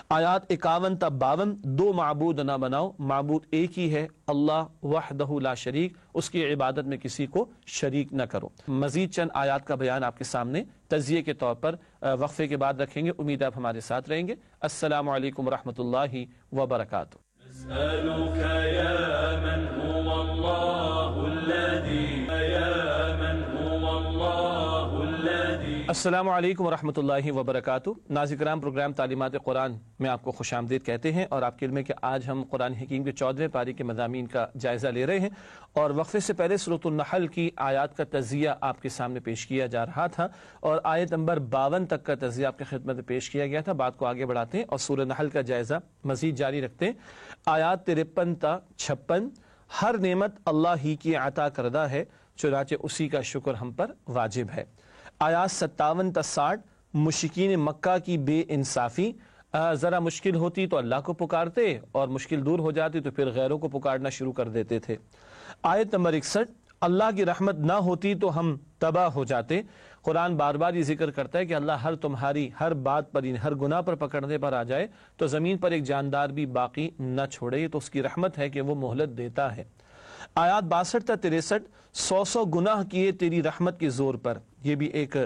[SPEAKER 2] آیات 51 تا 52، دو معبود نہ بناؤ، معبود ایک ہی ہے اللہ وحدہ لا شریک، اس کی عبادت میں کسی کو شریک نہ کرو۔ مزید چند آیات کا بیان آپ کے سامنے تجزیے کے طور پر وقفے کے بعد رکھیں گے، امید آپ ہمارے ساتھ رہیں گے۔ السلام علیکم ورحمۃ اللہ وبرکاتہ۔
[SPEAKER 1] أسألك يا من هو الله الذي يا من هو الله الذي
[SPEAKER 2] السلام علیکم ورحمۃ اللہ وبرکاتہ۔ ناظرین کرام، پروگرام تعلیمات قرآن میں آپ کو خوش آمدید کہتے ہیں اور آپ کے علم ہے کہ آج ہم قرآن حکیم کے 14ویں پارے کے مضامین کا جائزہ لے رہے ہیں اور وقفے سے پہلے سورۃ النحل کی آیات کا تجزیہ آپ کے سامنے پیش کیا جا رہا تھا اور آیت نمبر 52 تک کا تجزیہ آپ کی خدمت میں پیش کیا گیا تھا۔ بات کو آگے بڑھاتے ہیں اور سورۃ النحل کا جائزہ مزید جاری رکھتے ہیں۔ آیات 53 تا 56، ہر نعمت اللہ ہی کی عطا کردہ ہے، چنانچہ اسی کا شکر ہم پر واجب ہے۔ آیات 57 تا 60، مشرکین مکہ کی بے انصافی، ذرا مشکل ہوتی تو اللہ کو پکارتے اور مشکل دور ہو جاتی تو پھر غیروں کو پکارنا شروع کر دیتے تھے۔ آیت نمبر 61، اللہ کی رحمت نہ ہوتی تو ہم تباہ ہو جاتے۔ قرآن بار بار یہ ذکر کرتا ہے کہ اللہ تمہاری ہر بات پر، ہر گناہ پر پکڑنے پر آ جائے تو زمین پر ایک جاندار بھی باقی نہ چھوڑے، تو اس کی رحمت ہے کہ وہ مہلت دیتا ہے۔ آیات 62 تا 63، 100 گناہ کیے تیری رحمت کے زور پر، یہ بھی ایک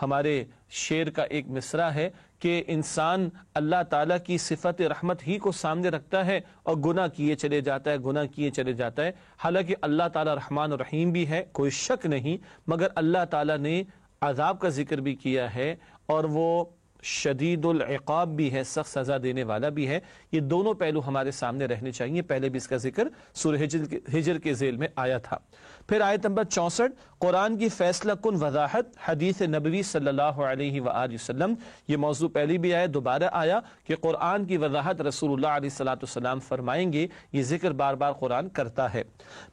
[SPEAKER 2] ہمارے شعر کا ایک مصرع ہے کہ انسان اللہ تعالیٰ کی صفت رحمت ہی کو سامنے رکھتا ہے اور گناہ کیے چلے جاتا ہے، گناہ کیے چلے جاتا ہے، حالانکہ اللہ تعالیٰ رحمان و رحیم بھی ہے، کوئی شک نہیں، مگر اللہ تعالیٰ نے عذاب کا ذکر بھی کیا ہے اور وہ شدید العقاب بھی ہے، سخت سزا دینے والا بھی ہے۔ یہ دونوں پہلو ہمارے سامنے رہنے چاہیے، پہلے بھی اس کا ذکر سورہ ہجر کے ذیل میں آیا تھا۔ پھر آیت نمبر 64، قرآن کی فیصلہ کن وضاحت، حدیث نبوی صلی اللہ علیہ وآلہ وسلم، یہ موضوع پہلی بھی آیا، دوبارہ آیا کہ قرآن کی وضاحت رسول اللہ علیہ السلام فرمائیں گے، یہ ذکر بار بار قرآن کرتا ہے۔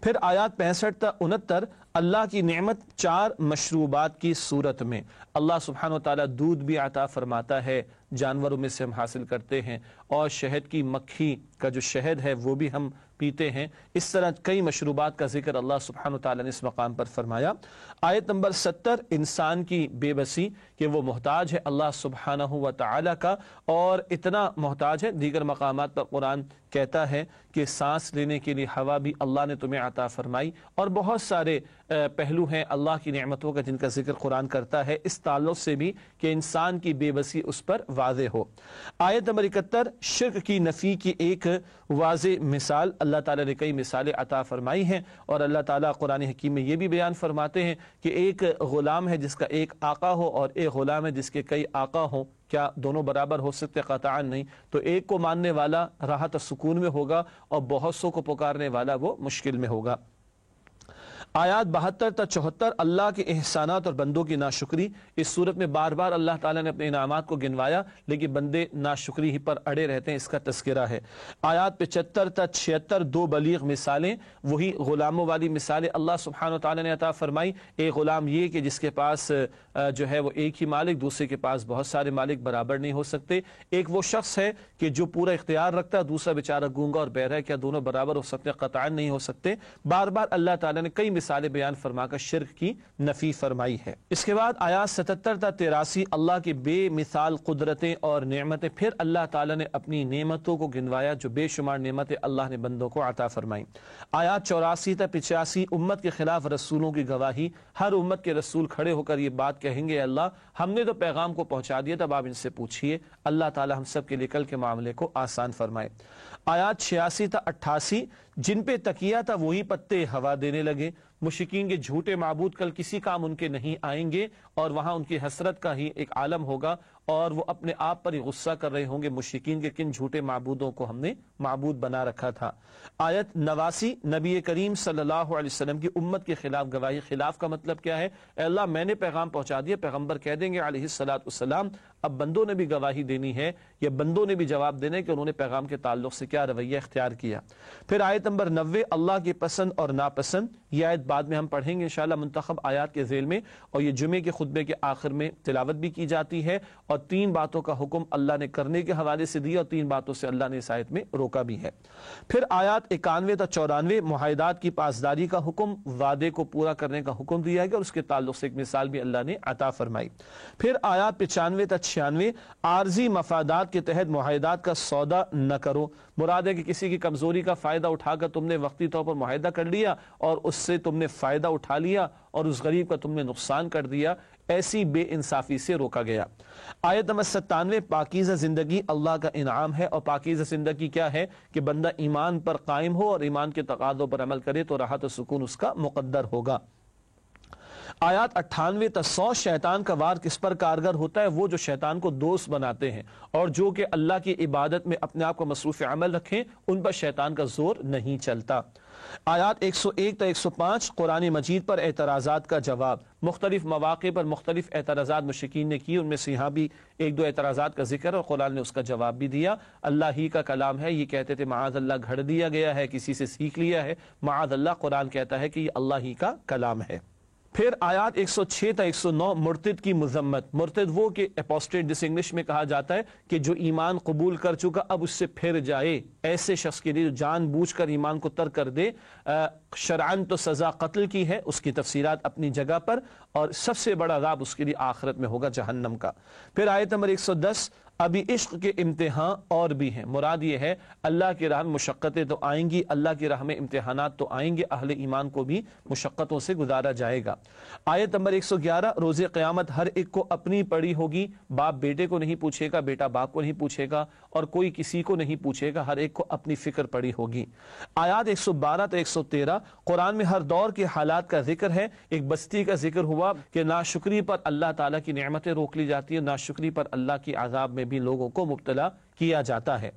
[SPEAKER 2] پھر آیات 65 تا 69، اللہ کی نعمت 4 مشروبات کی صورت میں، اللہ سبحانہ وتعالیٰ دودھ بھی عطا فرماتا ہے، جانوروں میں سے ہم حاصل کرتے ہیں، اور شہد کی مکھی کا جو شہد ہے وہ بھی ہم پیتے ہیں، اس طرح کئی مشروبات کا ذکر اللہ سبحانہ وتعالیٰ نے اس مقام پر فرمایا۔ آیت نمبر 70، انسان کی بے بسی کہ وہ محتاج ہے اللہ سبحانہ وتعالیٰ کا، اور اتنا محتاج ہے، دیگر مقامات پر قرآن کہتا ہے کہ سانس لینے کے لیے ہوا بھی اللہ نے تمہیں عطا فرمائی، اور بہت سارے پہلو ہیں اللہ کی نعمتوں کا جن کا ذکر قرآن کرتا ہے اس تعلق سے بھی کہ انسان کی بے بسی اس پر واضح ہو۔ آیت نمبر 71، شرک کی نفی کی ایک واضح مثال، اللہ تعالیٰ نے کئی مثالیں عطا فرمائی ہیں، اور اللہ تعالیٰ قرآن حکیم میں یہ بھی بیان فرماتے ہیں کہ ایک غلام ہے جس کا ایک آقا ہو اور ایک غلام ہے جس کے کئی آقا ہوں، کیا دونوں برابر ہو سکتے؟ قطعاً نہیں، تو ایک کو ماننے والا راحت و سکون میں ہوگا اور بہت سو کو پکارنے والا وہ مشکل میں ہوگا۔ آیات 72 تا 74 اللہ کے احسانات اور بندوں کی ناشکری۔ اس صورت میں بار بار اللہ تعالیٰ نے اپنے انعامات کو گنوایا لیکن بندے ناشکری ہی پر اڑے رہتے ہیں، اس کا تذکرہ ہے۔ آیات 75 تا 76 دو بلیغ مثالیں، وہی غلاموں والی مثالیں اللہ سبحانہ وتعالیٰ نے عطا فرمائی۔ ایک غلام یہ کہ جس کے پاس جو ہے وہ ایک ہی مالک، دوسرے کے پاس بہت سارے مالک برابر نہیں ہو سکتے۔ ایک وہ شخص ہے کہ جو پورا اختیار رکھتا ہے، دوسرا بیچارہ گونگا اور بہرا ہے، کیا دونوں برابر ہو سکتے؟ قطعاً نہیں ہو سکتے۔ بار بار اللہ تعالیٰ نے کئی مثالیں بیان فرما کر شرک کی نفی فرمائی ہے۔ اس کے بعد آیات 77 تا 83 اللہ کی بے مثال قدرتیں اور نعمتیں، پھر اللہ تعالیٰ نے اپنی نعمتوں کو گنوایا جو بے شمار نعمتیں اللہ نے بندوں کو عطا فرمائیں۔ آیات 84 تا 85 امت کے خلاف رسولوں کی گواہی، ہر امت کے رسول کھڑے ہو کر یہ بات کہیں گے، اللہ ہم نے تو پیغام کو پہنچا دیا، تب آپ ان سے پوچھئے، اللہ تعالیٰ ہم سب کے لیے کل کے معاملے کو آسان فرمائے۔ آیات 86 تا 88 جن پہ تکیہ تھا وہی پتے ہوا دینے لگے، مشرکین کے جھوٹے معبود کل کسی کام ان کے نہیں آئیں گے اور وہاں ان کی حسرت کا ہی ایک عالم ہوگا اور وہ اپنے آپ پر ہی غصہ کر رہے ہوں گے، مشرکین کے کن جھوٹے معبودوں کو ہم نے معبود بنا رکھا تھا۔ آیت 89 نبی کریم صلی اللہ علیہ وسلم کی امت کے خلاف گواہی۔ خلاف کا مطلب کیا ہے؟ اے اللہ میں نے پیغام پہنچا دیا، پیغمبر کہہ دیں گے علیہ السلام، اب بندوں نے بھی گواہی دینی ہے یا بندوں نے بھی جواب دینا ہے کہ انہوں نے پیغام کے تعلق سے کیا رویہ اختیار کیا۔ پھر آیت نمبر 90 اللہ کی پسند اور ناپسند، یہ آیت بعد میں ہم پڑھیں گے انشاءاللہ منتخب آیات کے ذیل میں، اور یہ جمعے کے خطبے کے آخر میں تلاوت بھی کی جاتی ہے، اور 3 باتوں کا حکم اللہ نے کرنے کے حوالے سے دیا اور 3 باتوں سے اللہ نے اس آیت میں روکا بھی ہے۔ پھر آیات 91 تا 94 معاہدات کی پاسداری کا حکم، وعدے کو پورا کرنے کا حکم دیا گیا اور اس کے تعلق سے ایک مثال بھی اللہ نے عطا فرمائی۔ پھر آیات 95 تا 96 عارضی مفادات کے تحت معاہدات کا سودا نہ کرو، مراد ہے کہ کسی کی کمزوری کا فائدہ اٹھا کر تم نے وقتی طور پر معاہدہ کر لیا اور اس سے تم نے فائدہ اٹھا لیا اور اس غریب کا تم نے نقصان کر دیا، ایسی بے انصافی سے روکا گیا۔ آیت نمبر 97 پاکیزہ زندگی اللہ کا انعام ہے، اور پاکیزہ زندگی کیا ہے کہ بندہ ایمان پر قائم ہو اور ایمان کے تقاضوں پر عمل کرے تو راحت و سکون اس کا مقدر ہوگا۔ آیات 98 تا 100 شیطان کا وار کس پر کارگر ہوتا ہے؟ وہ جو شیطان کو دوست بناتے ہیں اور جو کہ اللہ کی عبادت میں اپنے آپ کو مصروف عمل رکھیں، ان پر شیطان کا زور نہیں چلتا۔ آیات 101 تا 105 قرآن مجید پر اعتراضات کا جواب، مختلف مواقع پر مختلف اعتراضات مشرکین نے کی، ان میں سے یہاں بھی 1-2 اعتراضات کا ذکر اور قرآن نے اس کا جواب بھی دیا۔ اللہ ہی کا کلام ہے، یہ کہتے تھے معاذ اللہ گھڑ دیا گیا ہے، کسی سے سیکھ لیا ہے، معاذ اللہ قرآن کہتا ہے کہ یہ اللہ ہی کا کلام ہے۔ پھر آیات 106 تا 109 مرتد کی مذمت، مرتد وہ کہ اپوسٹیٹ جس انگلش میں کہا جاتا ہے کہ جو ایمان قبول کر چکا اب اس سے پھر جائے، ایسے شخص کے لیے جو جان بوجھ کر ایمان کو ترک کر دے، شرعاً تو سزا قتل کی ہے، اس کی تفسیرات اپنی جگہ پر، اور سب سے بڑا عذاب اس کے لیے آخرت میں ہوگا جہنم کا۔ پھر آیت نمبر 110 ابھی عشق کے امتحان اور بھی ہیں، مراد یہ ہے اللہ کی راہ میں مشقتیں تو آئیں گی، اللہ کی راہ میں امتحانات تو آئیں گے، اہل ایمان کو بھی مشقتوں سے گزارا جائے گا۔ آیت نمبر 111 روز قیامت ہر ایک کو اپنی پڑی ہوگی، باپ بیٹے کو نہیں پوچھے گا، بیٹا باپ کو نہیں پوچھے گا، اور کوئی کسی کو نہیں پوچھے گا، ہر ایک کو اپنی فکر پڑی ہوگی۔ آیات 112 تا 113 قرآن میں ہر دور کے حالات کا ذکر ہے۔ ایک بستی کا ذکر ہوا کہ ناشکری پر اللہ تعالیٰ کی نعمتیں روک لی جاتی ہیں، ناشکری پر اللہ کی عذاب میں بھی لوگوں کو مبتلا کیا جاتا ہے۔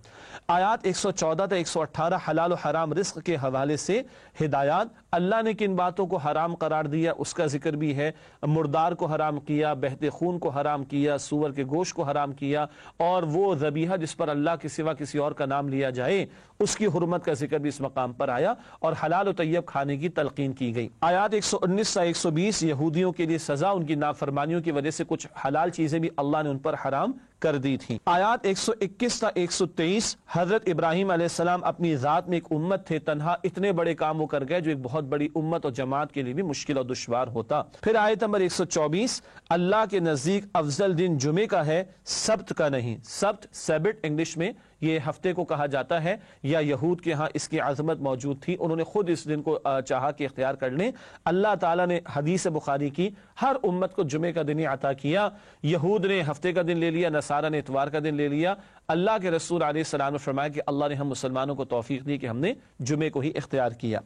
[SPEAKER 2] آیات 114 تا 118 حلال و حرام رزق کے حوالے سے ہدایات، اللہ نے کن باتوں کو حرام قرار دیا اس کا ذکر بھی ہے، مردار کو حرام کیا، بہتے خون کو حرام کیا، سور کے گوشت کو حرام کیا، اور وہ ذبیحہ جس پر اللہ کے سوا کسی اور کا نام لیا جائے اس کی حرمت کا ذکر بھی اس مقام پر آیا، اور حلال و طیب کھانے کی تلقین کی گئی۔ آیات 119 تا 120 یہودیوں کے لیے سزا، ان کی نافرمانیوں کی وجہ سے کچھ حلال چیزیں بھی اللہ نے ان پر حرام کر دی تھی۔ آیات 121 تا 123 حضرت ابراہیم علیہ السلام اپنی ذات میں ایک امت تھے، تنہا اتنے بڑے کام وہ کر گئے جو ایک بہت بڑی امت اور جماعت کے لیے بھی مشکل اور دشوار ہوتا۔ پھر آیت نمبر 124 اللہ کے نزدیک افضل دن جمعے کا ہے، سبت کا نہیں۔ سبت سیبٹ انگلش میں یہ ہفتے کو کہا جاتا ہے، یا یہود کے ہاں اس کی عظمت موجود تھی، انہوں نے خود اس دن کو چاہا کہ اختیار کر لیں۔ اللہ تعالیٰ نے حدیث بخاری کی ہر امت کو جمعے کا دن ہی عطا کیا، یہود نے ہفتے کا دن لے لیا، نصارہ نے اتوار کا دن لے لیا۔ اللہ کے رسول علیہ السلام نے فرمایا کہ اللہ نے ہم مسلمانوں کو توفیق دی کہ ہم نے جمعے کو ہی اختیار کیا۔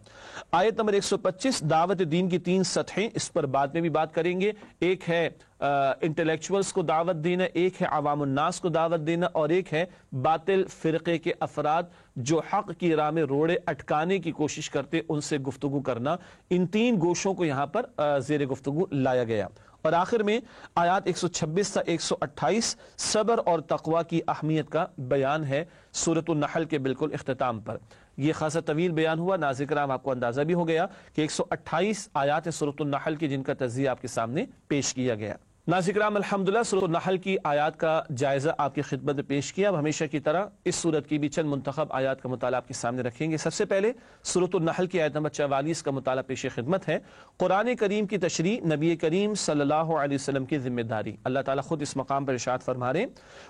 [SPEAKER 2] آیت نمبر 125 دعوت دین کی 3 سطحیں، اس پر بعد میں بھی بات کریں گے۔ ایک ہے انٹلیکچوئلز کو دعوت دینا، ایک ہے عوام الناس کو دعوت دینا، اور ایک ہے باطل فرقے کے افراد جو حق کی راہ میں روڑے اٹکانے کی کوشش کرتے ان سے گفتگو کرنا، ان تین گوشوں کو یہاں پر زیر گفتگو لایا گیا۔ اور آخر میں آیات 126 تا 128 صبر اور تقوی کی اہمیت کا بیان ہے سورۃ النحل کے بالکل اختتام پر۔ یہ خاصا طویل بیان ہوا، ناظرین کرام آپ کو اندازہ بھی ہو گیا کہ 128 آیات سورۃ النحل کی جن کا تجزیہ آپ کے سامنے پیش کیا گیا۔ ناظرین کرام الحمدللہ سورۃ النحل کی آیات کا جائزہ آپ کی خدمت میں پیش کیا۔ اب ہمیشہ کی طرح اس سورت کی بھی چند منتخب آیات کا مطالعہ آپ کے سامنے رکھیں گے۔ سب سے پہلے سورۃ النحل کی آیت نمبر 44 کا مطالعہ پیش خدمت ہے۔ قرآن کریم کی تشریح نبی کریم صلی اللہ علیہ وسلم کی ذمہ داری۔ اللہ تعالیٰ خود اس مقام پر ارشاد فرما رہے ہیں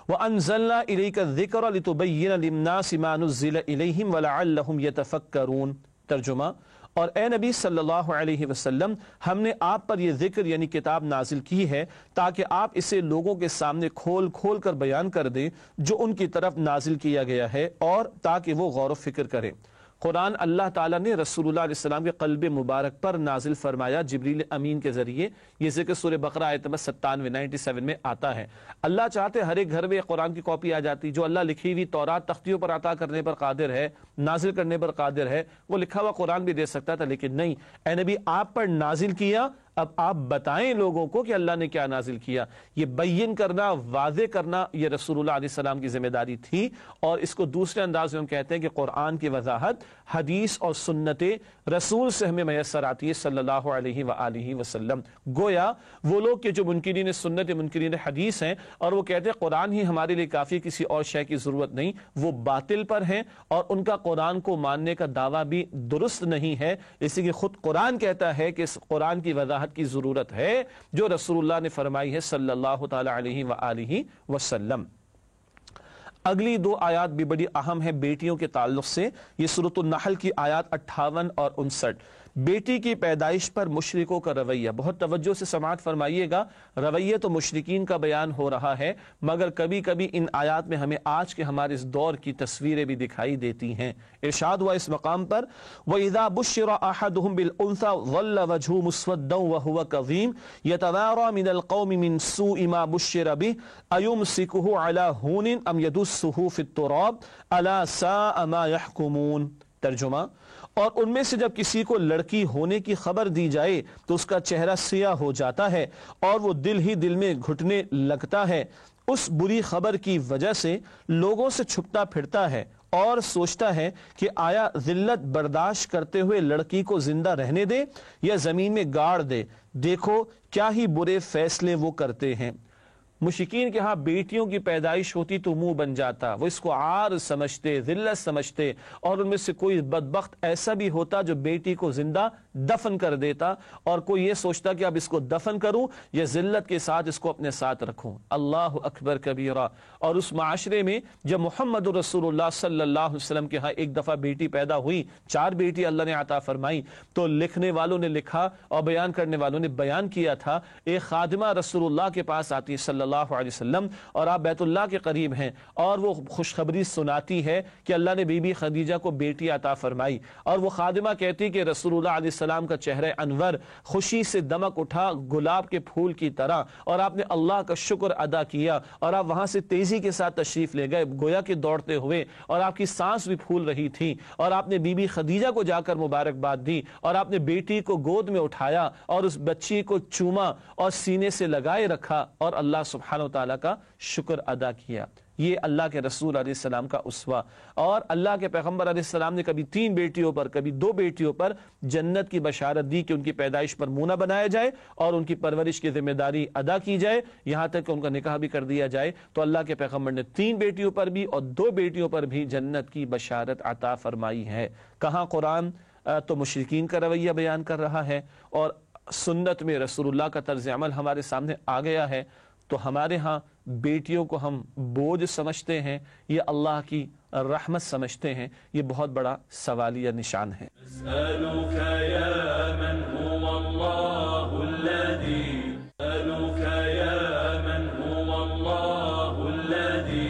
[SPEAKER 2] وَأَنزَلْنَا إِلَيْكَ الذِّكْرَ لِتُبَيِّنَ لِلنَّاسِ مَا نُزِّلَ إِلَيْهِمْ وَلَعَلَّهُمْ يَتَفَكَّرُونَ۔ ترجمہ، اور اے نبی صلی اللہ علیہ وسلم ہم نے آپ پر یہ ذکر یعنی کتاب نازل کی ہے تاکہ آپ اسے لوگوں کے سامنے کھول کھول کر بیان کر دیں جو ان کی طرف نازل کیا گیا ہے، اور تاکہ وہ غور و فکر کریں۔ قرآن اللہ تعالیٰ نے رسول اللہ علیہ السلام کے قلب مبارک پر نازل فرمایا جبریل امین کے ذریعے۔ یہ ذکر سورہ بقرہ آیت نمبر 97 میں آتا ہے۔ اللہ چاہتے ہر ایک گھر میں قرآن کی کاپی آ جاتی، جو اللہ لکھی ہوئی تورات تختیوں پر عطا کرنے پر قادر ہے، نازل کرنے پر قادر ہے، وہ لکھا ہوا قرآن بھی دے سکتا تھا، لیکن نہیں، اے نبی آپ پر نازل کیا، اب آپ بتائیں لوگوں کو کہ اللہ نے کیا نازل کیا۔ یہ بیان کرنا، واضح کرنا، یہ رسول اللہ علیہ السلام کی ذمہ داری تھی۔ اور اس کو دوسرے انداز میں ہم کہتے ہیں کہ قرآن کی وضاحت حدیث اور سنت رسول سے ہمیں میسر آتی ہے صلی اللہ علیہ وآلہ وسلم۔ گویا وہ لوگ کہ جو منکرین سنت، منکرین حدیث ہیں، اور وہ کہتے ہیں قرآن ہی ہمارے لیے کافی، کسی اور شے کی ضرورت نہیں، وہ باطل پر ہیں، اور ان کا قرآن کو ماننے کا دعویٰ بھی درست نہیں ہے، اس لیے کہ خود قرآن کہتا ہے کہ اس قرآن کی وضاحت کی ضرورت ہے جو رسول اللہ نے فرمائی ہے صلی اللہ تعالی علیہ وآلہ وسلم۔ اگلی دو آیات بھی بڑی اہم ہیں بیٹیوں کے تعلق سے۔ یہ سورۃ النحل کی آیات 58 اور 59۔ بیٹی کی پیدائش پر مشرکوں کا رویہ، بہت توجہ سے سماعت فرمائیے گا، رویہ تو مشرکین کا بیان ہو رہا ہے، مگر کبھی کبھی ان آیات میں ہمیں آج کے ہمارے اس دور کی تصویریں بھی دکھائی دیتی ہیں۔ ارشاد ہوا اس مقام پر وَإِذَا بُشِّرَ أَحَدُهُم بِالْأُنثَىٰ ظَلَّ وَجْهُهُ مُسْوَدًّا وَهُوَ كَظِيمٌ يَتَوَارَىٰ مِنَ الْقَوْمِ مِنْ سُوءِ مَا بُشِّرَ بِهِ أَيُمْسِكُهُ عَلَىٰ هُونٍ أَمْ يَدُسُّهُ فِي التُّرَابِ أَلَا سَاءَ مَا يَحْكُمُونَ۔ ترجمہ، اور ان میں سے جب کسی کو لڑکی ہونے کی خبر دی جائے تو اس کا چہرہ سیاہ ہو جاتا ہے اور وہ دل ہی دل میں گھٹنے لگتا ہے، اس بری خبر کی وجہ سے لوگوں سے چھپتا پھرتا ہے اور سوچتا ہے کہ آیا ذلت برداشت کرتے ہوئے لڑکی کو زندہ رہنے دے یا زمین میں گاڑ دے، دیکھو کیا ہی برے فیصلے وہ کرتے ہیں۔ مشرکین کے ہاں بیٹیوں کی پیدائش ہوتی تو منہ بن جاتا، وہ اس کو عار سمجھتے، ذلت سمجھتے، اور ان میں سے کوئی بدبخت ایسا بھی ہوتا جو بیٹی کو زندہ دفن کر دیتا، اور کوئی یہ سوچتا کہ اب اس کو دفن کروں یا ذلت کے ساتھ اس کو اپنے ساتھ رکھوں۔ اللہ اکبر کبیرہ۔ اور اس معاشرے میں جب محمد رسول اللہ صلی اللہ علیہ وسلم کے ہاں ایک دفعہ بیٹی پیدا ہوئی، 4 بیٹی اللہ نے عطا فرمائی، تو لکھنے والوں نے لکھا اور بیان کرنے والوں نے بیان کیا تھا، ایک خادمہ رسول اللہ کے پاس آتی صلی اللہ علیہ وسلم، اور آپ بیت اللہ کے قریب ہیں، اور وہ خوشخبری سناتی ہے کہ اللہ نے بی بی خدیجہ کو بیٹی عطا فرمائی، اور وہ خادمہ کہتی کہ رسول اللہ علیہ السلام کا چہرہ انور خوشی سے دمک اٹھا گلاب کے پھول کی طرح، اور آپ نے اللہ کا شکر ادا کیا، اور آپ وہاں سے تیزی کے ساتھ تشریف لے گئے گویا کہ دوڑتے ہوئے، اور آپ کی سانس بھی پھول رہی تھی، اور آپ نے بی بی خدیجہ کو جا کر مبارکباد دی، اور آپ نے بیٹی کو گود میں اٹھایا اور اس بچی کو چوما اور سینے سے لگائے رکھا اور اللہ سبحانہ و تعالیٰ کا شکر ادا کیا۔ یہ اللہ کے رسول علیہ السلام کا اسوہ، اور اللہ کے پیغمبر علیہ السلام نے کبھی 3 بیٹیوں پر، کبھی 2 بیٹیوں پر جنت کی بشارت دی کہ ان کی پیدائش پر مونہ بنایا جائے اور ان کی پرورش کی ذمہ داری ادا کی جائے، یہاں تک کہ ان کا نکاح بھی کر دیا جائے۔ تو اللہ کے پیغمبر نے 3 بیٹیوں پر بھی اور 2 بیٹیوں پر بھی جنت کی بشارت عطا فرمائی ہے۔ کہاں قرآن تو مشرکین کا رویہ بیان کر رہا ہے، اور سنت میں رسول اللہ کا طرز عمل ہمارے سامنے آ گیا ہے، تو ہمارے ہاں بیٹیوں کو ہم بوجھ سمجھتے ہیں یا اللہ کی رحمت سمجھتے ہیں؟ یہ بہت بڑا سوالیہ نشان ہے۔
[SPEAKER 1] أسألك يا من هو الله الذي أسألك يا من هو الله الذي۔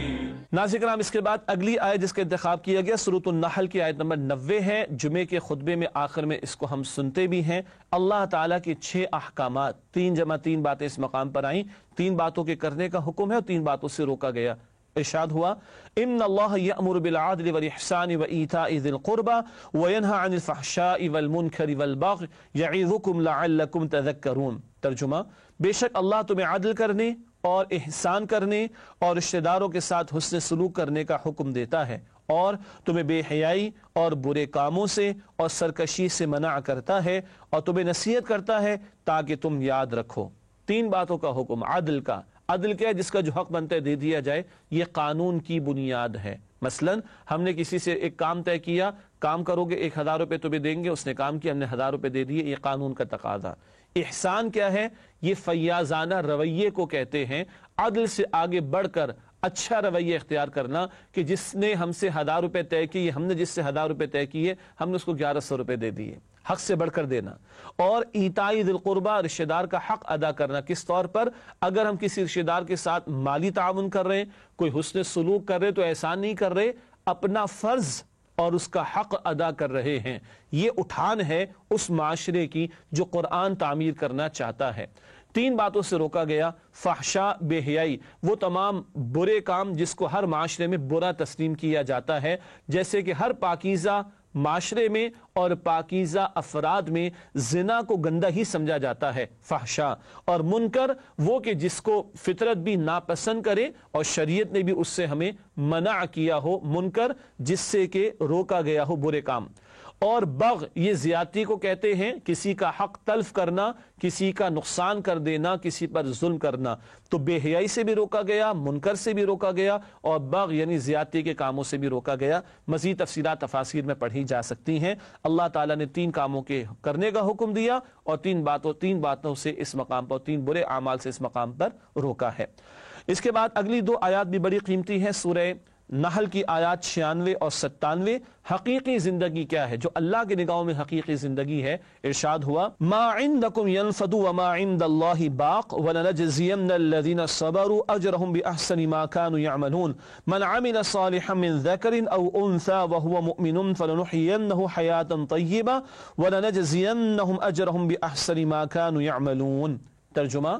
[SPEAKER 2] ناظرین کرام، اس کے بعد اگلی آیت جس کا انتخاب کیا گیا سورۃ النحل کی آیت نمبر 90 ہے۔ جمعے کے خطبے میں آخر میں اس کو ہم سنتے بھی ہیں۔ اللہ تعالیٰ کے 6 احکامات، 3 جمع 3 باتیں اس مقام پر آئیں، 3 باتوں کے کرنے کا حکم ہے اور 3 باتوں سے روکا گیا۔ ارشاد ہوا ان اللہ یأمر بالعدل والإحسان وإیتاء ذی القربى وینہی عن الفحشاء والمنکر والبغی یعظکم لعلکم تذکرون۔ ترجمہ، بے شک اللہ تمہیں عدل کرنے اور احسان کرنے اور رشتہ داروں کے ساتھ حسن سلوک کرنے کا حکم دیتا ہے، اور تمہیں بے حیائی اور برے کاموں سے اور سرکشی سے منع کرتا ہے، اور تمہیں نصیحت کرتا ہے تاکہ تم یاد رکھو۔ تین باتوں کا حکم عدل کا۔ عدل کیا ہے؟ جس کا جو حق بنتا ہے دے دیا جائے، یہ قانون کی بنیاد ہے۔ مثلا ہم نے کسی سے ایک کام طے کیا، کام کرو گے 1000 روپے تمہیں دیں گے، اس نے کام کیا، ہم نے 1000 روپے دے دیے، یہ قانون کا تقاضا۔ احسان کیا ہے؟ یہ فیاضانہ رویے کو کہتے ہیں، عدل سے آگے بڑھ کر اچھا رویہ اختیار کرنا کہ جس نے ہم سے 1000 روپے طے کیے، ہم نے جس سے 1000 روپے طے کیے، ہم نے اس کو 1100 روپے دے دیے، حق سے بڑھ کر دینا۔ اور ایتائی ذی القربہ، رشتہ دار کا حق ادا کرنا۔ کس طور پر؟ اگر ہم کسی رشتہ دار کے ساتھ مالی تعاون کر رہے ہیں، کوئی حسن سلوک کر رہے، تو احسان نہیں کر رہے، اپنا فرض اور اس کا حق ادا کر رہے ہیں۔ یہ اٹھان ہے اس معاشرے کی جو قرآن تعمیر کرنا چاہتا ہے۔ تین باتوں سے روکا گیا، فحشاء، بے حیائی، وہ تمام برے کام جس کو ہر معاشرے میں برا تسلیم کیا جاتا ہے، جیسے کہ ہر پاکیزہ معاشرے میں اور پاکیزہ افراد میں زنا کو گندہ ہی سمجھا جاتا ہے، فحشاء۔ اور منکر، وہ کہ جس کو فطرت بھی ناپسند کرے اور شریعت نے بھی اس سے ہمیں منع کیا ہو، منکر جس سے کہ روکا گیا ہو برے کام۔ اور بغ، یہ زیادتی کو کہتے ہیں، کسی کا حق تلف کرنا، کسی کا نقصان کر دینا، کسی پر ظلم کرنا۔ تو بے حیائی سے بھی روکا گیا، منکر سے بھی روکا گیا، اور بغ یعنی زیادتی کے کاموں سے بھی روکا گیا۔ مزید تفصیلات تفاسیر میں پڑھی جا سکتی ہیں۔ اللہ تعالیٰ نے 3 کاموں کے کرنے کا حکم دیا اور 3 باتوں سے اس مقام پر، 3 برے اعمال سے اس مقام پر روکا ہے۔ اس کے بعد اگلی 2 آیات بھی بڑی قیمتی ہیں، سورہ نحل کی آیات 96 اور 97۔ حقیقی زندگی کیا ہے جو اللہ کی نگاہوں میں حقیقی زندگی ہے؟ ارشاد ہوا ما عندکم ينفد وما عند اللہ باق ولنجزین الذین صبروا اجرهم باحسن ما كانوا يعملون من عمل صالحا من ذکر او انثى وهو مؤمن فلنحيينه حیاتا طیبہ ولنجزینهم اجرهم باحسن ما كانوا يعملون۔ ترجمہ،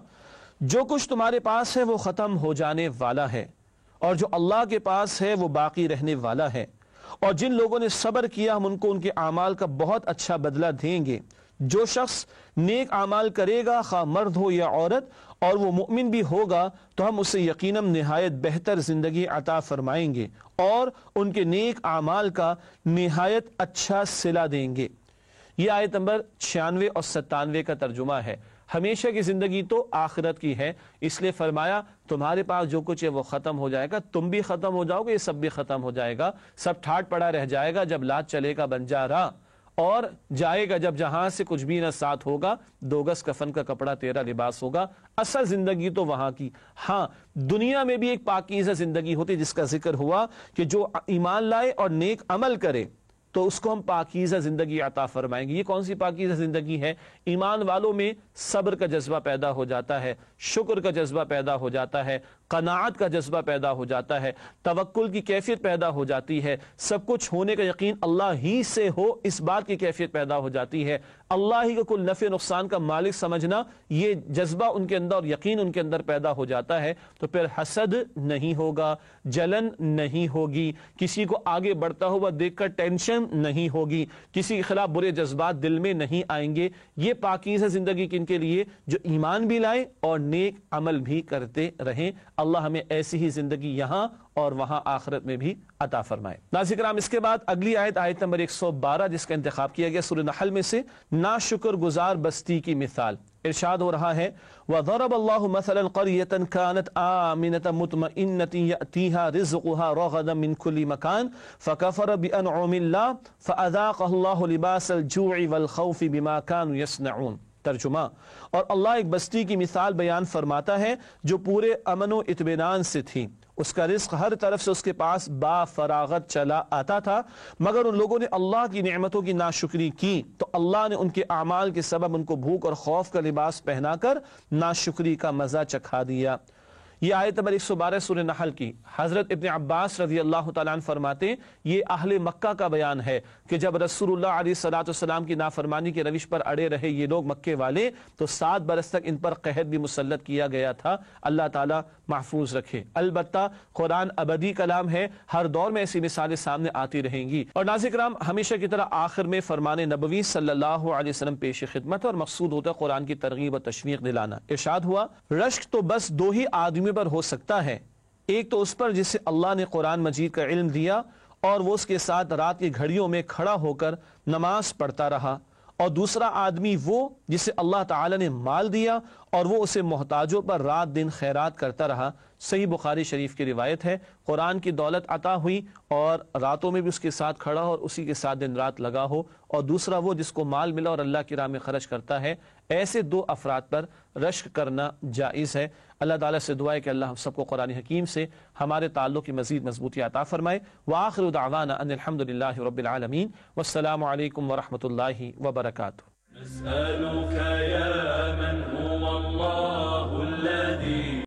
[SPEAKER 2] جو کچھ تمہارے پاس ہے وہ ختم ہو جانے والا ہے، اور جو اللہ کے پاس ہے وہ باقی رہنے والا ہے، اور جن لوگوں نے صبر کیا ہم ان کو ان کے اعمال کا بہت اچھا بدلہ دیں گے۔ جو شخص نیک اعمال کرے گا، خواہ مرد ہو یا عورت، اور وہ مؤمن بھی ہوگا، تو ہم اسے یقیناً نہایت بہتر زندگی عطا فرمائیں گے اور ان کے نیک اعمال کا نہایت اچھا صلہ دیں گے۔ یہ آیت نمبر 96 اور 97 کا ترجمہ ہے۔ ہمیشہ کی زندگی تو آخرت کی ہے، اس لیے فرمایا تمہارے پاس جو کچھ ہے وہ ختم ہو جائے گا، تم بھی ختم ہو جاؤ گے، یہ سب بھی ختم ہو جائے گا، سب ٹھاٹ پڑا رہ جائے گا جب لات چلے گا بنجارا، اور جائے گا جب جہاں سے کچھ بھی نہ ساتھ ہوگا، 2 گز کفن کا کپڑا تیرا لباس ہوگا۔ اصل زندگی تو وہاں کی۔ ہاں، دنیا میں بھی ایک پاکیزہ زندگی ہوتی جس کا ذکر ہوا کہ جو ایمان لائے اور نیک عمل کرے تو اس کو ہم پاکیزہ زندگی عطا فرمائیں گے۔ یہ کون سی پاکیزہ زندگی ہے؟ ایمان والوں میں صبر کا جذبہ پیدا ہو جاتا ہے، شکر کا جذبہ پیدا ہو جاتا ہے، قناعت کا جذبہ پیدا ہو جاتا ہے، توکل کی کیفیت پیدا ہو جاتی ہے، سب کچھ ہونے کا یقین اللہ ہی سے ہو اس بات کی کیفیت پیدا ہو جاتی ہے، اللہ ہی کو کل نفع نقصان کا مالک سمجھنا، یہ جذبہ ان کے اندر اور یقین ان کے اندر پیدا ہو جاتا ہے۔ تو پھر حسد نہیں ہوگا، جلن نہیں ہوگی، کسی کو آگے بڑھتا ہوا دیکھ کر ٹینشن نہیں ہوگی، کسی کے خلاف برے جذبات دل میں نہیں آئیں گے۔ یہ پاکیزہ زندگی کن کے لیے؟ جو ایمان بھی لائیں اور نیک عمل بھی کرتے رہیں۔ اللہ ہمیں ایسی ہی زندگی یہاں اور وہاں آخرت میں بھی عطا فرمائے۔ ناظرین کرام، اس کے بعد اگلی آیت نمبر 112 جس کا انتخاب کیا گیا سورہ نحل میں سے، ناشکر گزار بستی کی مثال۔ ارشاد ہو رہا ہے وَضَرَبَ اللَّهُ مَثَلًا قَرْيَةً كَانَتْ آمِنَةً مُطْمَئِنَّةً يَأْتِيهَا رِزْقُهَا رَغَدًا مِنْ كُلِّ مَكَانٍ فَكَفَرَ بِأَنْعُمِ اللَّهِ فَأَذَاقَهَا اللَّهُ لِبَاسَ الْجُوعِ وَالْخَوْفِ بِمَا كَانُوا يَصْنَعُونَ۔ ترجمہ، اور اللہ ایک بستی کی مثال بیان فرماتا ہے جو پورے امن و اطمینان سے تھی، اس کا رزق ہر طرف سے اس کے پاس با فراغت چلا آتا تھا، مگر ان لوگوں نے اللہ کی نعمتوں کی ناشکری کی تو اللہ نے ان کے اعمال کے سبب ان کو بھوک اور خوف کا لباس پہنا کر ناشکری کا مزہ چکھا دیا۔ یہ آیت نمبر 112 سورہ نحل کی۔ حضرت ابن عباس رضی اللہ تعالیٰ عنہ فرماتے ہیں یہ اہل مکہ کا بیان ہے کہ جب رسول اللہ علیہ الصلوۃ والسلام کی نافرمانی کے روش پر اڑے رہے یہ لوگ مکے والے تو 7 برس تک ان پر قحط بھی مسلط کیا گیا تھا۔ اللہ تعالیٰ محفوظ رکھے۔ البتہ قرآن ابدی کلام ہے، ہر دور میں ایسی مثالیں سامنے آتی رہیں گی۔ اور ناظرین کرام، ہمیشہ کی طرح آخر میں فرمان نبوی صلی اللہ علیہ وسلم پیش خدمت، اور مقصود ہوتا ہے قرآن کی ترغیب اور تشویق دلانا۔ ارشاد ہوا رشک تو بس 2 ہی آدمی پر ہو سکتا ہے، ایک تو اس پر جسے اللہ نے قرآن مجید کا علم دیا اور وہ اس کے ساتھ رات کی گھڑیوں میں کھڑا ہو کر نماز پڑھتا رہا، اور دوسرا آدمی وہ جسے اللہ تعالی نے مال دیا اور وہ اسے محتاجوں پر رات دن خیرات کرتا رہا۔ صحیح بخاری شریف کی روایت ہے، قرآن کی دولت عطا ہوئی اور راتوں میں بھی اس کے ساتھ کھڑا ہو اور اسی کے ساتھ دن رات لگا ہو، اور دوسرا وہ جس کو مال ملا اور اللہ کی راہ میں خرچ کرتا ہے۔ ایسے 2 افراد پر رشک کرنا جائز ہے۔ اللہ تعالیٰ سے دعا ہے کہ اللہ ہم سب کو قرآن حکیم سے ہمارے تعلق کی مزید مضبوطی عطا فرمائے۔ وآخر دعوانا ان الحمدللہ رب العالمین، والسلام علیکم ورحمۃ اللہ وبرکاتہ۔
[SPEAKER 1] نسألك يا من هو الله الذي